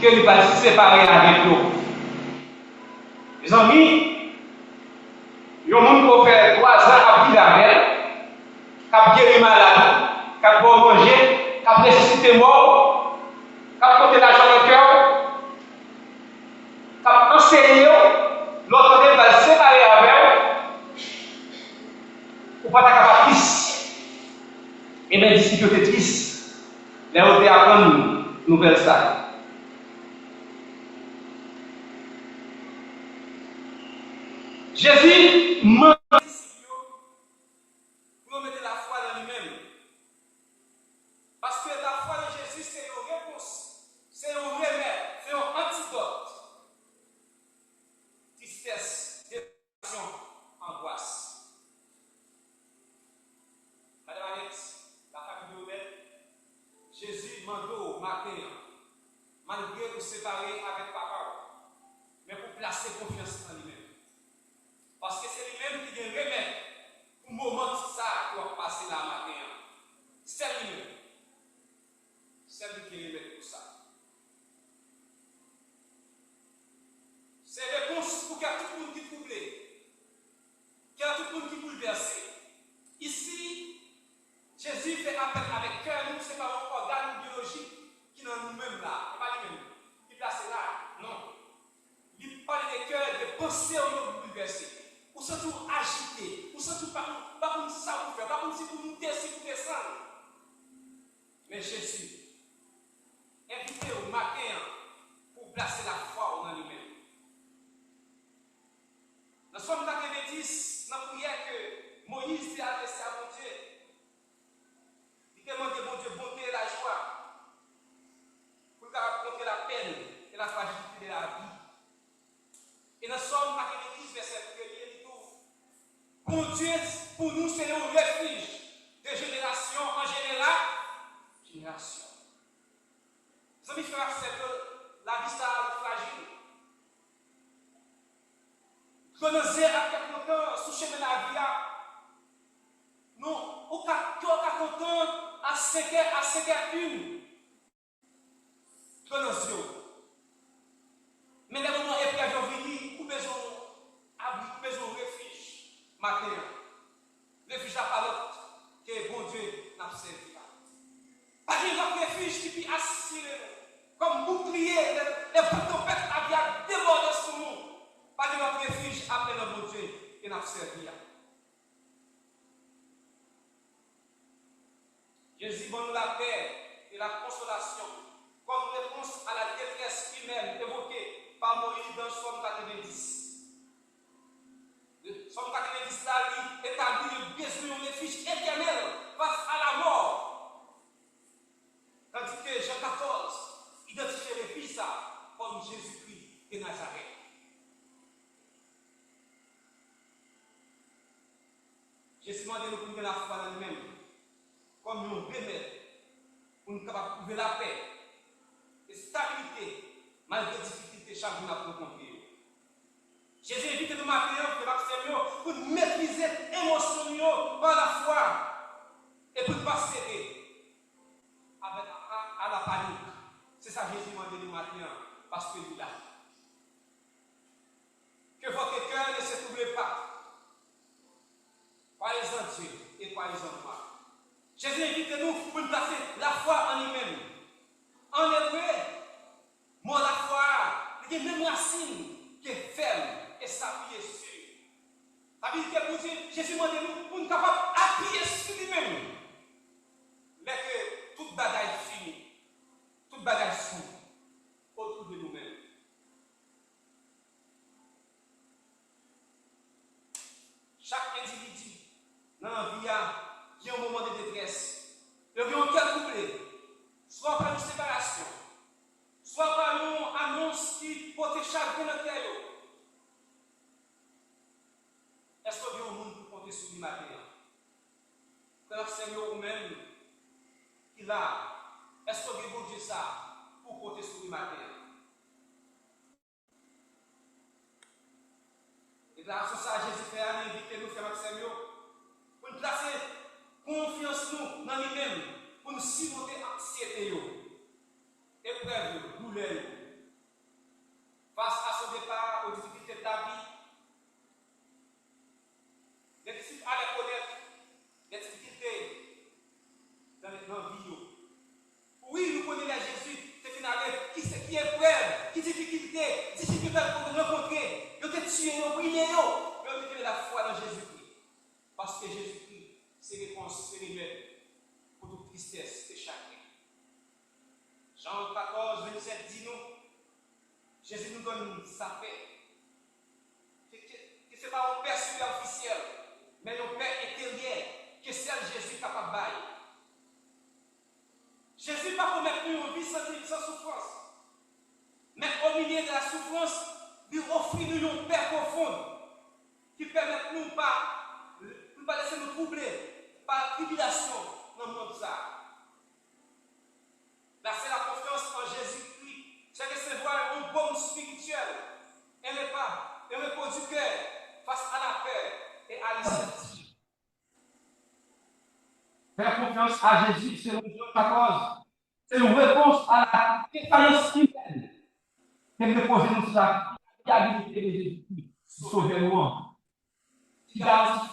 qu'il va se séparer avec nous. Les amis, il y a un monde qui fait 3 ans à Villarreal, qui a guéri malade, qui a pas mangé, qui a ressuscité mort, qui a porté l'argent dans le cœur, qui a enseigné, l'autre va se séparer avec eux. Ou pas ta triste. Et bien, d'ici que tu es triste, là où tu apprends une nouvelle ça. Jésus m'a pour mettre la foi dans lui-même. Parce que la foi de Jésus, c'est une réponse, c'est un remède, c'est un antidote. Tristesse, dépression, angoisse. Jésus demande au matin, malgré vous séparer avec papa, mais pour placer confiance en lui-même. Parce que c'est lui-même qui a un remède pour le moment ça qui va passer là matin. C'est lui-même. C'est lui qui a un remède pour ça. C'est réponse pour qu'il y ait tout le monde qui est troublé, qu'il y ait tout le monde qui est bouleversé. Ici, Jésus fait appel avec cœur, nous, ce n'est pas un organe biologique qui est dans nous-mêmes là, ce n'est pas lui-même, qui est placé là, non. Il parle des cœurs, des pensées au niveau bouleversé. Ou sont tout agité, ou sont tout pas comme ça vous faire, pas comme si vous montez, si vous descendez. Mais Jésus, invité au matin pour placer la foi en lui-même. Nous sommes dans les bêtises, dans la prière que Moïse s'est adressé à mon Dieu. Il demande bon Dieu bonté et la joie pour raconter la peine et la fragilité de la vie. Et nous sommes dans l'Église, verset 1er, il trouve. Bon Dieu, pour nous, c'est un refuge de génération en génération. Vous avez fait que la vie ça fragile. Connaissez à quel moment, sous chemin de la vie, non, au cas content à 5h à 5h01. Chronosio. Mais les moments et puis à venir, ou besoin abri, ou besoin refuge matin. Refuge à palote que bon Dieu n'a servi. Pas de refuge qui peut assurer comme bouclier les tempêtes aviaires débordent sur nous. Pas de refuge après le bon Dieu qui n'a servi. Jésus donne la paix et la consolation comme réponse à la détresse humaine évoquée par Moïse dans Somme 90. Le Somme 90 là, il établit le besoin de refuge éternel face à la mort. Tandis que Jean 14 identifie le refuge ça comme Jésus-Christ de Nazareth. Jésus m'a dit de nous la foi dans nous-mêmes comme nous remède pour nous capables de trouver la paix et stabilité malgré les difficultés chaque jour à rencontrer. Jésus invite nous maintenant pour maîtriser l'émotion par la foi et pour ne pas céder à la panique. C'est ça que Jésus m'a dit nous maintenant parce que nous là. Que votre cœur ne se trouble pas. Croyez en Dieu et croyez en moi. Jésus invite nous pour nous placer la foi en lui-même. En hébreu, moi la foi, il y a une même racine qui est ferme et s'appuie sur. Ça veut dire que pour Dieu, Jésus m'a dit nous pour nous capables d'appuyer sur lui-même. Mais que toute bagaille finie, toute bagaille souffre autour de nous-mêmes. Chaque individu dans la vie qui a un moment de détresse, il y a un cœur couplé, soit par une séparation, soit par une annonce qui porte chagrin dans le cœur. Est-ce qu'il y a un monde pour compter sur lui matin? Frère Seigneur ou même qui là, est-ce qu'il y a bon Dieu ça pour compter sur lui matin? Et là, c'est ça, Jésus fait à inviter nous, frère Seigneur, pour nous placer confiance nous dans lui-même, pour nous surmonter l'anxiété, épreuve, douleur. Face à son départ, aux difficultés de la vie, les difficultés à les connaître, les difficultés dans la vie. Oui, nous connaissons Jésus, c'est finalement qui est preuve, qui difficulté pour nous rencontrer. Ils ont tué, ils ont brillé, ils ont donné la foi dans Jésus-Christ. Parce que Jésus-Christ, c'est réponse, c'est remède pour toute tristesse et chagrin. Jean 14, 27 dit nous, Jésus nous donne sa paix. Que ce n'est pas un paix superficiel, mais une paix intérieure que celle Jésus est capable de bailler. Jésus ne va pas promettre une vie sans souffrance. Mais au milieu de la souffrance, il offre nous une paix profonde qui permet nous pas laisser nous troubler par la tribulation dans le monde. Là, c'est la confiance en Jésus-Christ. C'est recevoir un baume spirituel et le repos du cœur face à la peur et à l'incertitude. Faire confiance à Jésus, c'est une cause. C'est une réponse à la défaillance humaine. C'est de poser nous sur la fiabilité de Jésus-Christ. Sauvez-nous. Qui garantit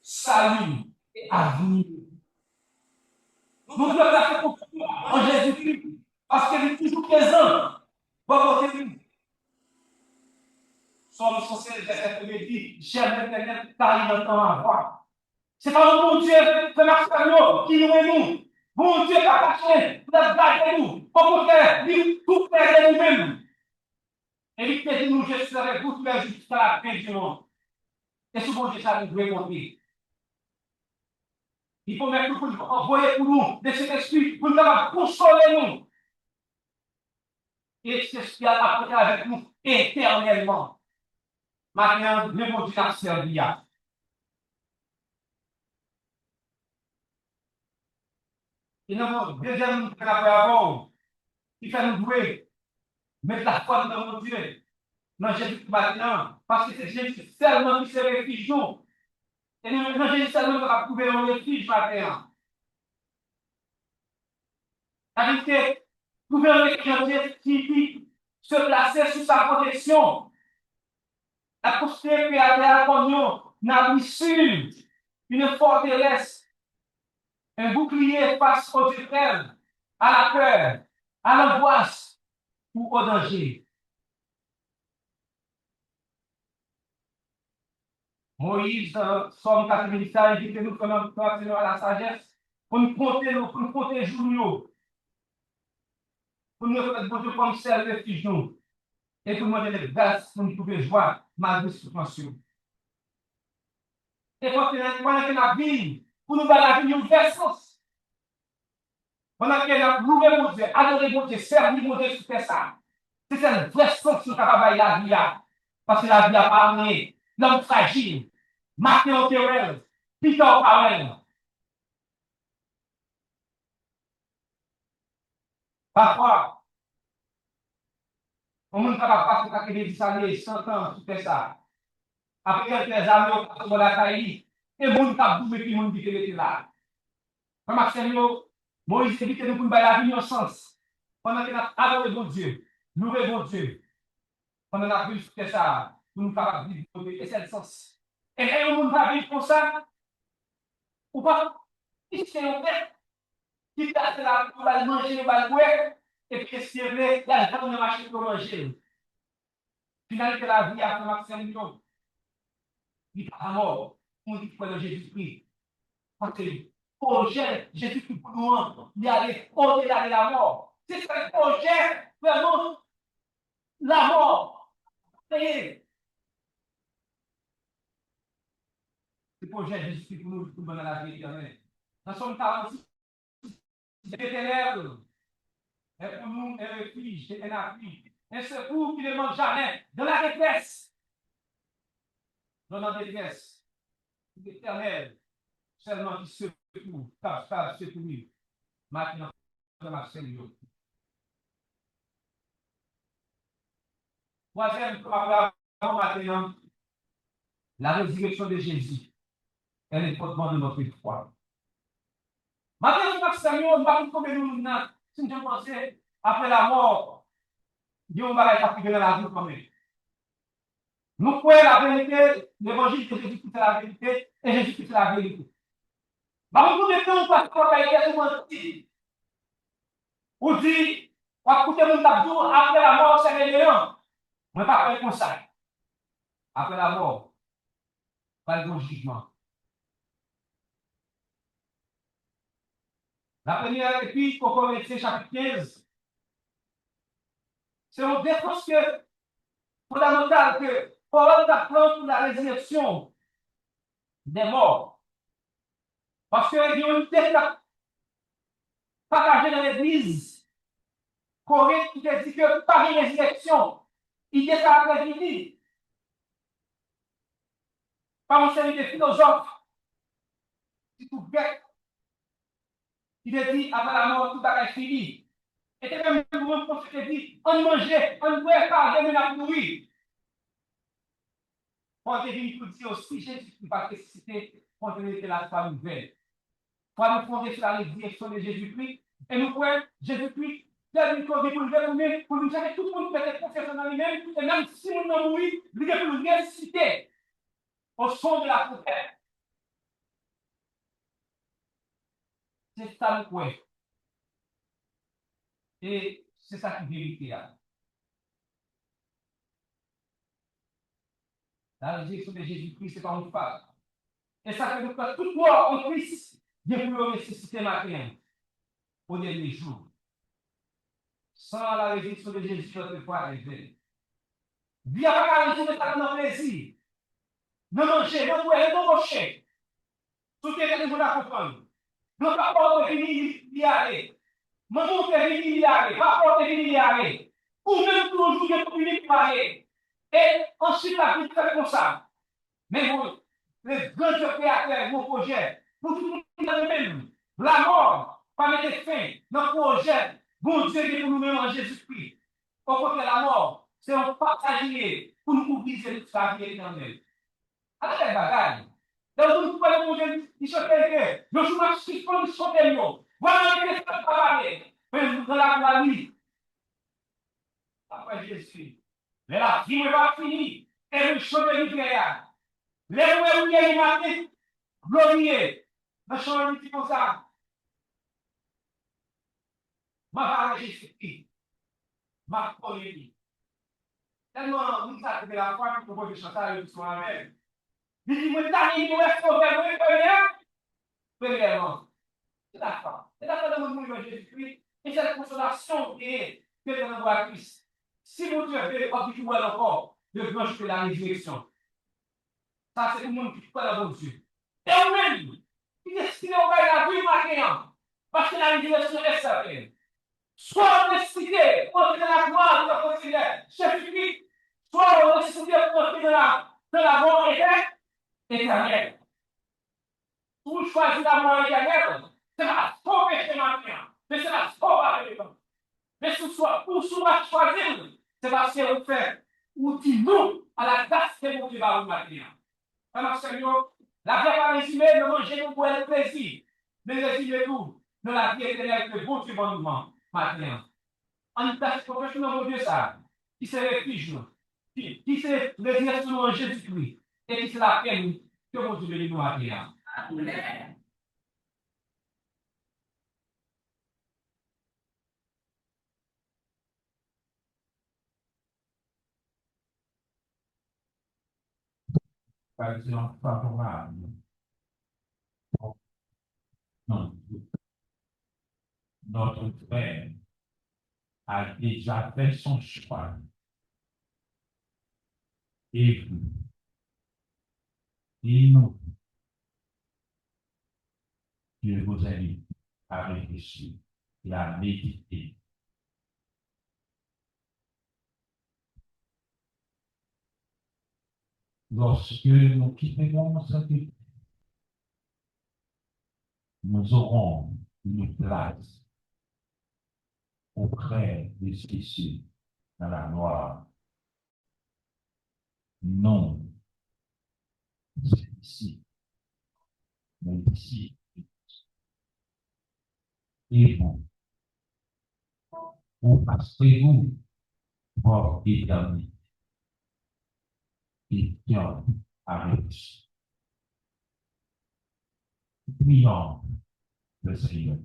salut et avenir. Nous devons faire confiance en Jésus-Christ parce qu'il est toujours présent. Pour côté nous. Somme 116, verset 1 dit, j'aime l'éternel car il entend ma voix. C'est pas le bon Dieu, c'est Marcelo, qui nous est nous. Bon Dieu pas caché, vous êtes gardé nous. Au contraire, il tout fait de nous-mêmes. Et il fait de nous, je serai vous faire jusqu'à la fin du monde. Et ce bon Dieu, ça nous doit montrer. Il faut mettre pour envoyer pour nous de cet esprit, pour nous consoler nous. Et cet esprit a apporté avec nous éternellement. Maintenant, le bon Dieu a servi à. Et nous, deuxième rapport, qui fait nous douer, mettre la foi dans mon Dieu, dans Jésus maintenant, parce que c'est Jésus seulement qui se réfugie. Et dans Jésus seulement qui va trouver un refuge maintenant. C'est-à-dire que gouvernement qui se plaçait sous sa protection. La postérité créateur comme nous n'a mis sur une forteresse, un bouclier face aux épreuves, à la peur, à l'angoisse ou au danger. Moïse, dans Somme 85, il dit que nous prenons à la sagesse pour nous protéger nous, pour nous faire comme celle refuge nous, et pour nous donner les grâces pour nous trouver joie malgré cette situation. Et pendant que la vie, pour nous donner la vie, nous faire sens. Pendant que la louer mon Dieu, adorer mon Dieu, servir mon Dieu, c'est ça. C'est un vrai sens sur le travail la vie. Parce que la vie a parlé, l'homme fragile, marqué en terreur, Peter Powell. Parfois, on ne peut pas faire des années, 100 ans, tout ça. Après quelques années, on passe dans la caille, et mon cap double qui mon dit qu'il était là. Comme Moïse évite de nous la vie en sens. Pendant que nous adorons bon Dieu, nous rêvons Dieu. Pendant que nous avons fait ça, nous sommes vivre et c'est le sens. Et là, on va vivre comme ça, ou pas, c'est un fait qui passe là pour manger, va boire, et puis c'est vrai, il y a le marché pour manger. Finalement, la vie a fait maximum. Il n'est pas mort. On dit que Jésus-Christ. Parce que le projet, Jésus-Christ pour nous, il allait au-delà de la mort. C'est ce projet, vraiment, la mort. C'est le projet, Jésus-Christ pour nous donner la vie éternelle. Dans Somme 46, c'est éternel. Et pour nous, un refuge, un appui, un secours qui ne manque jamais dans la détresse. Dans la détresse, l'éternel, seulement qui secoue, car secourir. Maintenant, dans la Seigneur. Troisième programme maintenant, la résurrection de Jésus est le fondement de notre foi. Maintenant, Seigneur, nous allons tomber nous, si nous pensons après la mort, Dieu va être dans la vie quand même. Nous croyons la vérité, l'évangile de Jésus-Christ est la vérité, et Jésus-Christ est la vérité. Nous nous mettons parce qu'on a été menti. Ou dit, on va écouter mon tabou, après la mort, c'est le néant. On ne va pas faire comme ça. Après la mort, pas le bon jugement. La première épître au Corinthiens, chapitre 15, c'est une défense fondamentale que Paul apprend la résurrection des morts. Parce qu'il y a une tête partagée dans l'Église. Corinthe qui dit que par une résurrection, il est à la vie. Par une série de philosophes, qui tout grec, il a dit après la mort, tout est fini. Et même le prophète dit on mangeait, on boit pas, on a nourri. Quand il dit pour dire aussi, Jésus qui va ressusciter, quand il était la foi nouvelle. Pour nous fonder sur la résurrection de Jésus-Christ, et nous pouvons, Jésus-Christ, faire une chose pour nous faire tout le monde peut-être confiance en lui-même, et même si nous n'avons mouru, il est pour nous ressusciter au son de la trompette. C'est ça le point. Et c'est ça qui est vérité. La résurrection de Jésus-Christ, c'est pas une phase. Et ça fait que tout mort en Christ, Dieu peut le ressusciter maintenant, au dernier jour. Sans la résurrection de Jésus, notre foi arriver. Viens pas la résurrection de ta plaisir. Non manger, non boire, non manger. Tout est que vous la comprendre. Non pas porter fini d'y aller. Maman fait fini d'y aller. Pas porter fini d'y aller. Ou même toujours de communiquer pour aller. Et ensuite la vie est comme ça. Mais bon, les grands créateurs, mon projet, pour tout le monde dans le même, la mort, pas mettre fin dans le projet, bon Dieu qui pour nous-mêmes en Jésus-Christ. Au contraire, la mort, c'est un passager pour nous oublier sa vie éternelle. Alors, les bagages, donc nous pouvons nous dire, il se fait que, nous sommes suspendus sur les mots. Voilà ce que ça va parler. Mais dans la nuit, après Jésus, mais la vie n'est pas finie. Et le chemin du créa. Les où il y a une matin, glorieux, dans chemin du comme ça. Ma parole Jésus-Christ, ma polémique. Tellement, nous savons que la foi, nous pouvons chanter le soir avec. Il dit, moi, t'as dit, moi, faut faire, moi, premièrement. C'est la foi. C'est la foi de mon nom Jésus-Christ. Et c'est la consolation qui est que dans la voie de Christ. Si mon Dieu fait pas du tout encore, le blanche de la résurrection. Ça, c'est le monde qui croit dans mon Dieu. Et on même, il est destiné au bail la vie maintenant. Parce que la résurrection est certaine. Soit on est cité pour entrer dans la gloire de la considère Jésus-Christ, soit on est cité pour entrer dans la mort éternelle. Pour choisir la mort éternelle, c'est la sauver maintenant. Mais c'est la sauver. Mais pour choisir, c'est parce qu'on fait, ou dit nous à la grâce que mon Dieu va vous maintenant. Alors, Seigneur, la vie va résumer, ne mangez-nous pour le plaisir. Mais résumez-nous de la vie éternelle que bon Dieu va nous maintenant. En place professionnel de Dieu, ça, qui se réfugie, qui se résigne sur Jésus-Christ, et qui se la peine que mon Dieu nous maintenant. Amen. Par exemple, favorable. Non. Notre frère a déjà fait son choix. Et vous, et nous, je vous invite à réfléchir et à méditer. Lorsque nous quitterons cette vie, nous aurons une place auprès de Jésus dans la gloire. Non, c'est ici, mais ici. Et vous passerez-vous votre éternité et Dieu avec vous. Prions le Seigneur.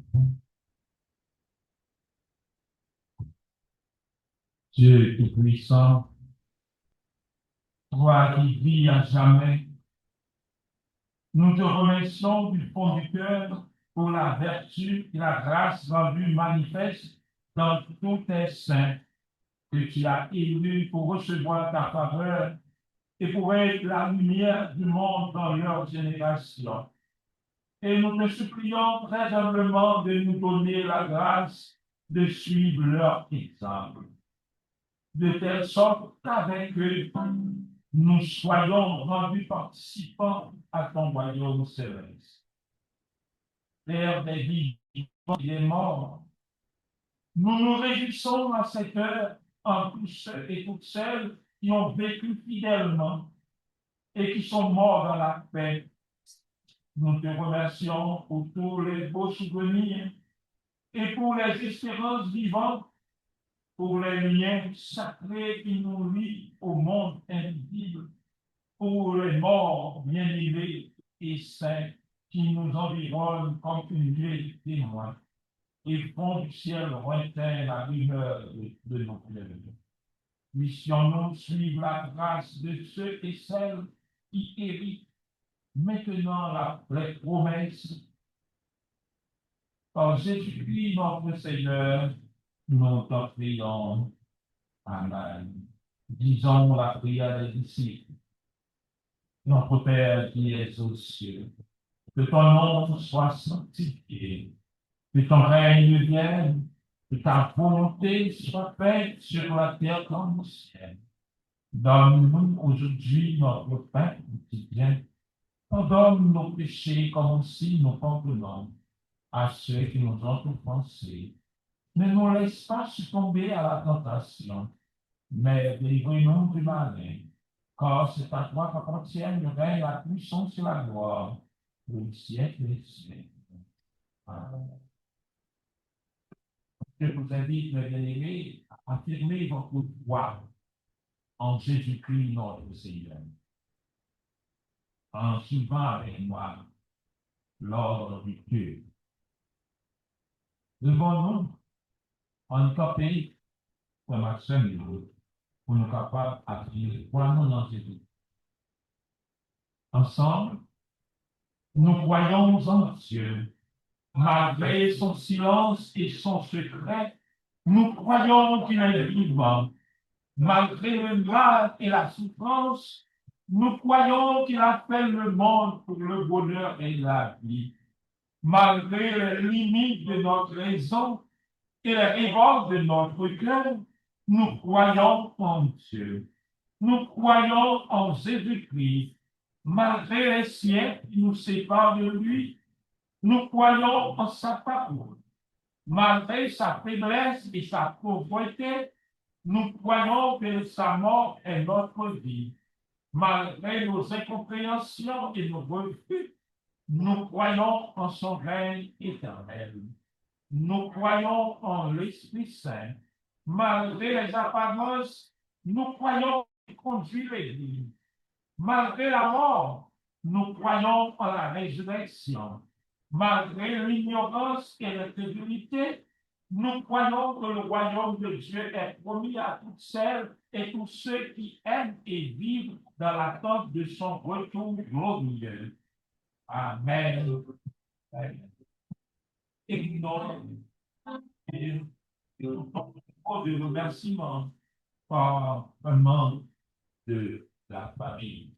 Dieu Tout-Puissant, toi qui vis à jamais, nous te remercions du fond du cœur pour la vertu et la grâce rendue manifeste dans tous tes saints que tu as élus pour recevoir ta faveur et pour être la lumière du monde dans leur génération. Et nous te supplions très humblement de nous donner la grâce de suivre leur exemple, de telle sorte qu'avec eux, nous soyons rendus participants à ton royaume céleste. Père des vivants et des morts, nous nous réjouissons à cette heure en tous ceux et toutes celles qui ont vécu fidèlement et qui sont morts dans la paix. Nous te remercions pour tous les beaux souvenirs et pour les espérances vivantes, pour les liens sacrés qui nous lient au monde invisible, pour les morts bien-aimés et saints qui nous environnent comme une nuée de témoins et font du ciel lointain la rumeur de nos cœurs. Puissions-nous suivre la grâce de ceux et celles qui héritent maintenant les promesses. Par Jésus-Christ, notre Seigneur, nous t'en prions. Amen. Disons la prière des disciples. Notre Père qui es aux cieux, que ton nom soit sanctifié, que ton règne vienne, que ta volonté soit faite sur la terre comme au ciel. Donne-nous aujourd'hui notre pain quotidien. Pardonne nos péchés comme aussi nous pardonnons à ceux qui nous ont offensés. Ne nous laisse pas succomber à la tentation, mais délivre-nous du malin. Car c'est à toi qu'appartiennent le règne, la puissance et la gloire, pour le siècle des siècles. Amen. je vous invite, mes bien-aimés, à affirmer votre foi en Jésus-Christ, notre Seigneur, en suivant avec moi l'ordre du Dieu. Devons-nous en camper comme action pour nous capables d'affirmer foi nous dans Jésus. Ensemble, nous croyons en Dieu. Malgré son silence et son secret, nous croyons qu'il est vivant. Malgré le mal et la souffrance, nous croyons qu'il a fait le monde pour le bonheur et la vie. Malgré les limites de notre raison et les révoltes de notre cœur, nous croyons en Dieu. Nous croyons en Jésus-Christ. Malgré les siècles qui nous séparent de lui, nous croyons en sa parole. Malgré sa faiblesse et sa pauvreté, nous croyons que sa mort est notre vie. Malgré nos incompréhensions et nos refus, nous croyons en son règne éternel. Nous croyons en l'Esprit Saint. Malgré les apparences, nous croyons qu'il conduit l'Église. Malgré la mort, nous croyons en la résurrection. Malgré l'ignorance et l'incrédulité, nous croyons que le royaume de Dieu est promis à toutes celles et tous ceux qui aiment et vivent dans l'attente de son retour glorieux. Amen. Amen. Et nous de remerciements par un membre de la famille.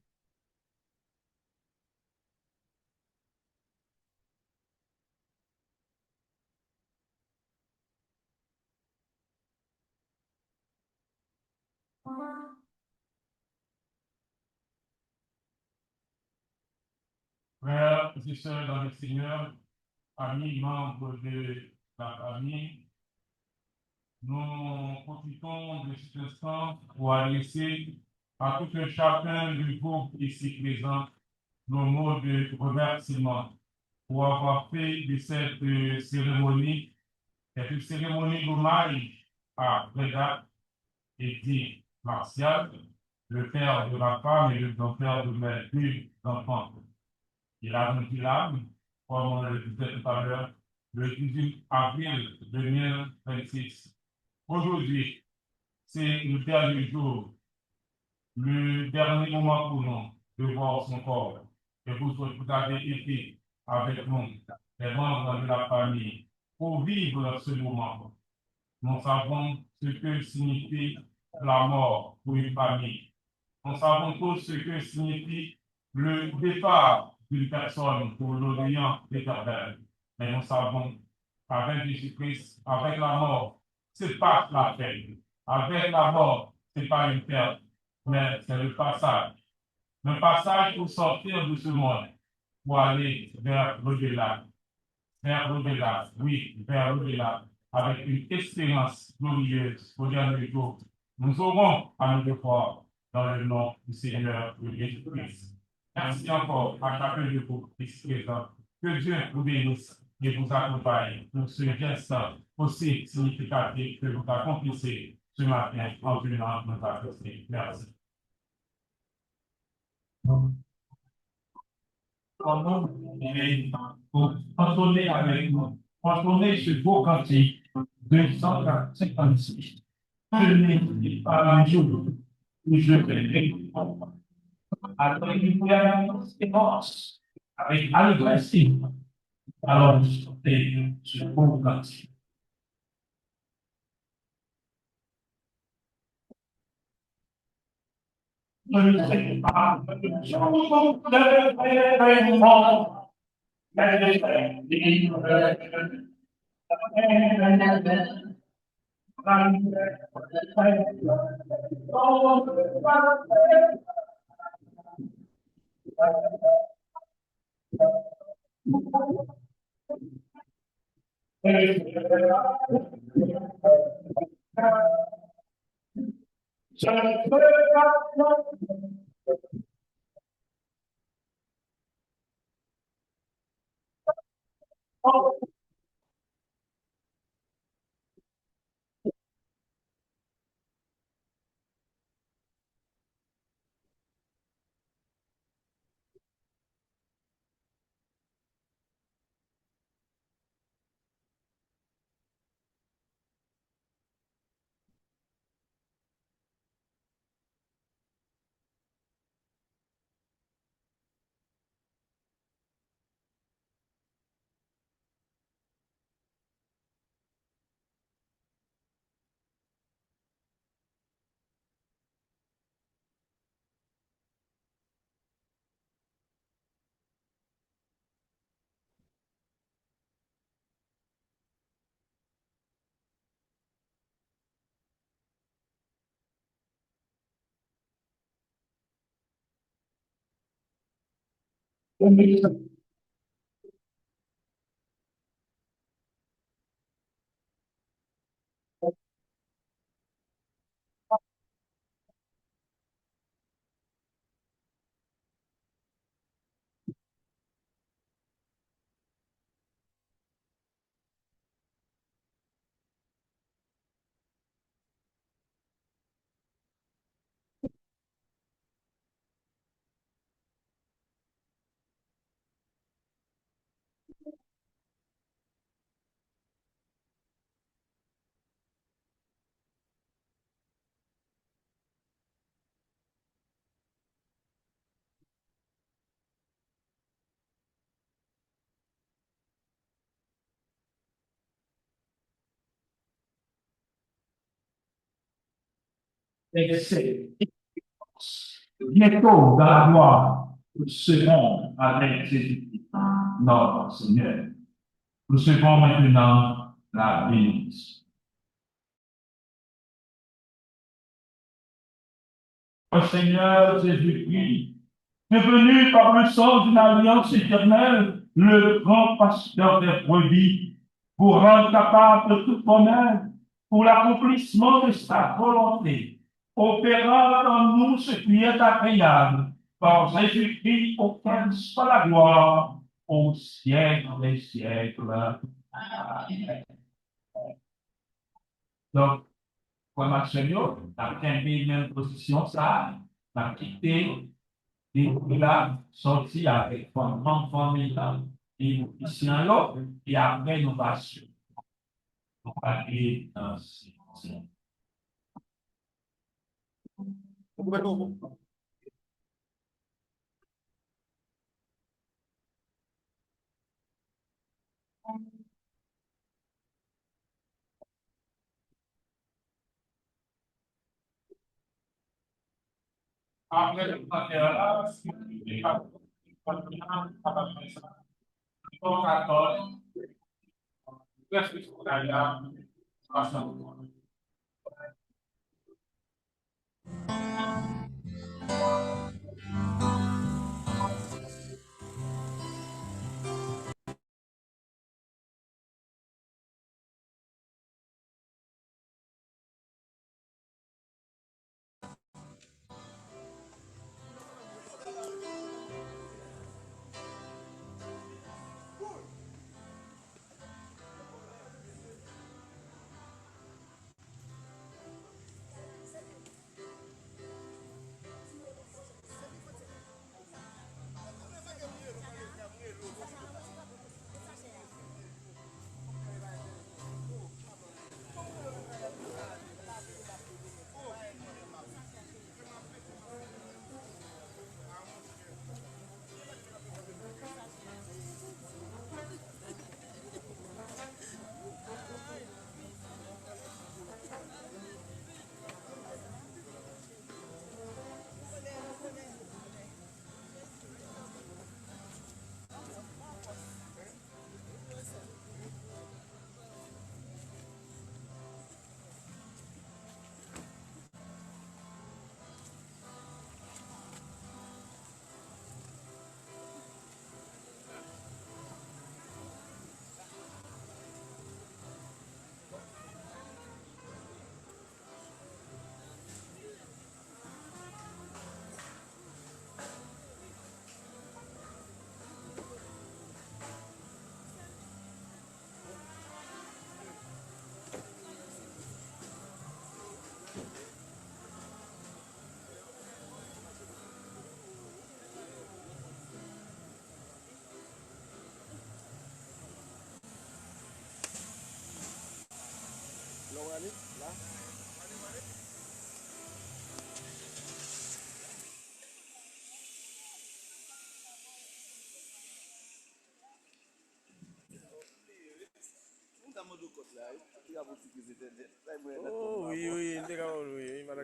Frères et sœurs dans le Seigneur, amis membres de la famille, nous profitons de cet instant pour adresser à tout un chacun du groupe ici présent nos mots de remerciement pour avoir fait de cette cérémonie d'hommage à Freda et dit Martial, le père de la femme et le grand-père de mes deux enfants. Il a vendu l'âme, comme on le disait tout à l'heure, le 18 avril 2026. Aujourd'hui, c'est le dernier jour, le dernier moment pour nous de voir son corps. Et vous avez été avec nous, les membres de la famille, pour vivre ce moment. Nous savons ce que signifie la mort pour une famille. Nous savons tous ce que signifie le départ d'une personne pour l'Orient éternel. Mais nous savons qu'avec Jésus-Christ, avec la mort, ce n'est pas la peine. Avec la mort, ce n'est pas une perte, mais c'est le passage. Le passage pour sortir de ce monde, pour aller vers l'au-delà. Vers l'au-delà, oui, vers l'au-delà, avec une espérance glorieuse au dernier jour. Nous aurons à nous devoir dans le nom du Seigneur Jésus-Christ. Merci encore à chacun de vous ici présent. Que Dieu vous bénisse et vous accompagne pour ce geste aussi significatif que vous accomplissez ce matin en venant nous accoster. Merci. Pour entonner avec nous, entonner ce beau cantique 256. Je n'ai pas un jour où je vais avec une espérance, avec allégresse, alors vous sortez ce beau cantique. Je ne sais pas, je Bientôt, dans la gloire, nous serons avec Jésus, notre Seigneur. Nous serons maintenant la bénédiction. Ô Seigneur Jésus-Christ, devenu par le sang d'une alliance éternelle, le grand pasteur des brebis, pour rendre capable de tout bonheur, pour l'accomplissement de sa volonté, opérant en nous ce qui est agréable, par Jésus-Christ, auquel soit la gloire, au siècle des siècles. Amen. Donc, comme Seigneur, dans la même position, ça, a quitté et là, sorti avec fondement formidable. Et ici en l'autre, et après nous passons. Nous aller dans ce après le là, Oh oui, oui, il oui, il va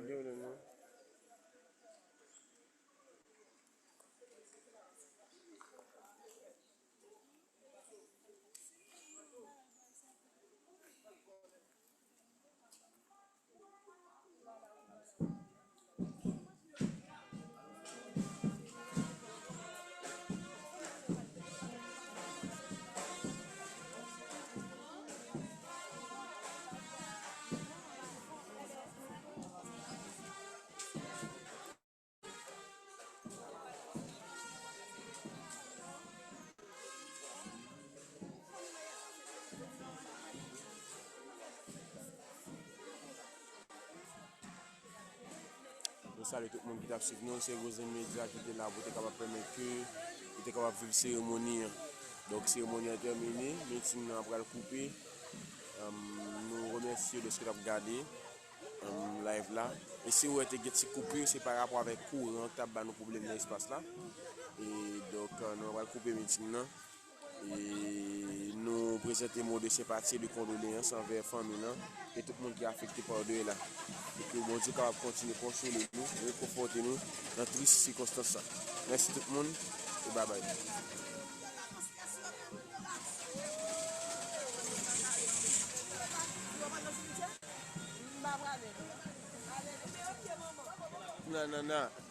saluer tout le monde qui t'a suivi nous, c'est vos médias qui étaient là pour être capable de permettre que vous êtes capable de vivre la cérémonie. Donc, la cérémonie est terminée, le meeting après le couper. Nous remercions de ce que vous avez regardé live là. Et si vous avez été coupé, c'est par rapport avec courant, nous avons nos problèmes dans l'espace là. Et donc, nous allons couper le meeting là. Et nous présentons mots de sympathie et de condoléances envers la famille et tout le monde qui est affecté par deux là. Et que bon Dieu capable continuer à consoler nous, réconforter nous dans toutes ces circonstances. Merci tout le monde et bye bye. Non.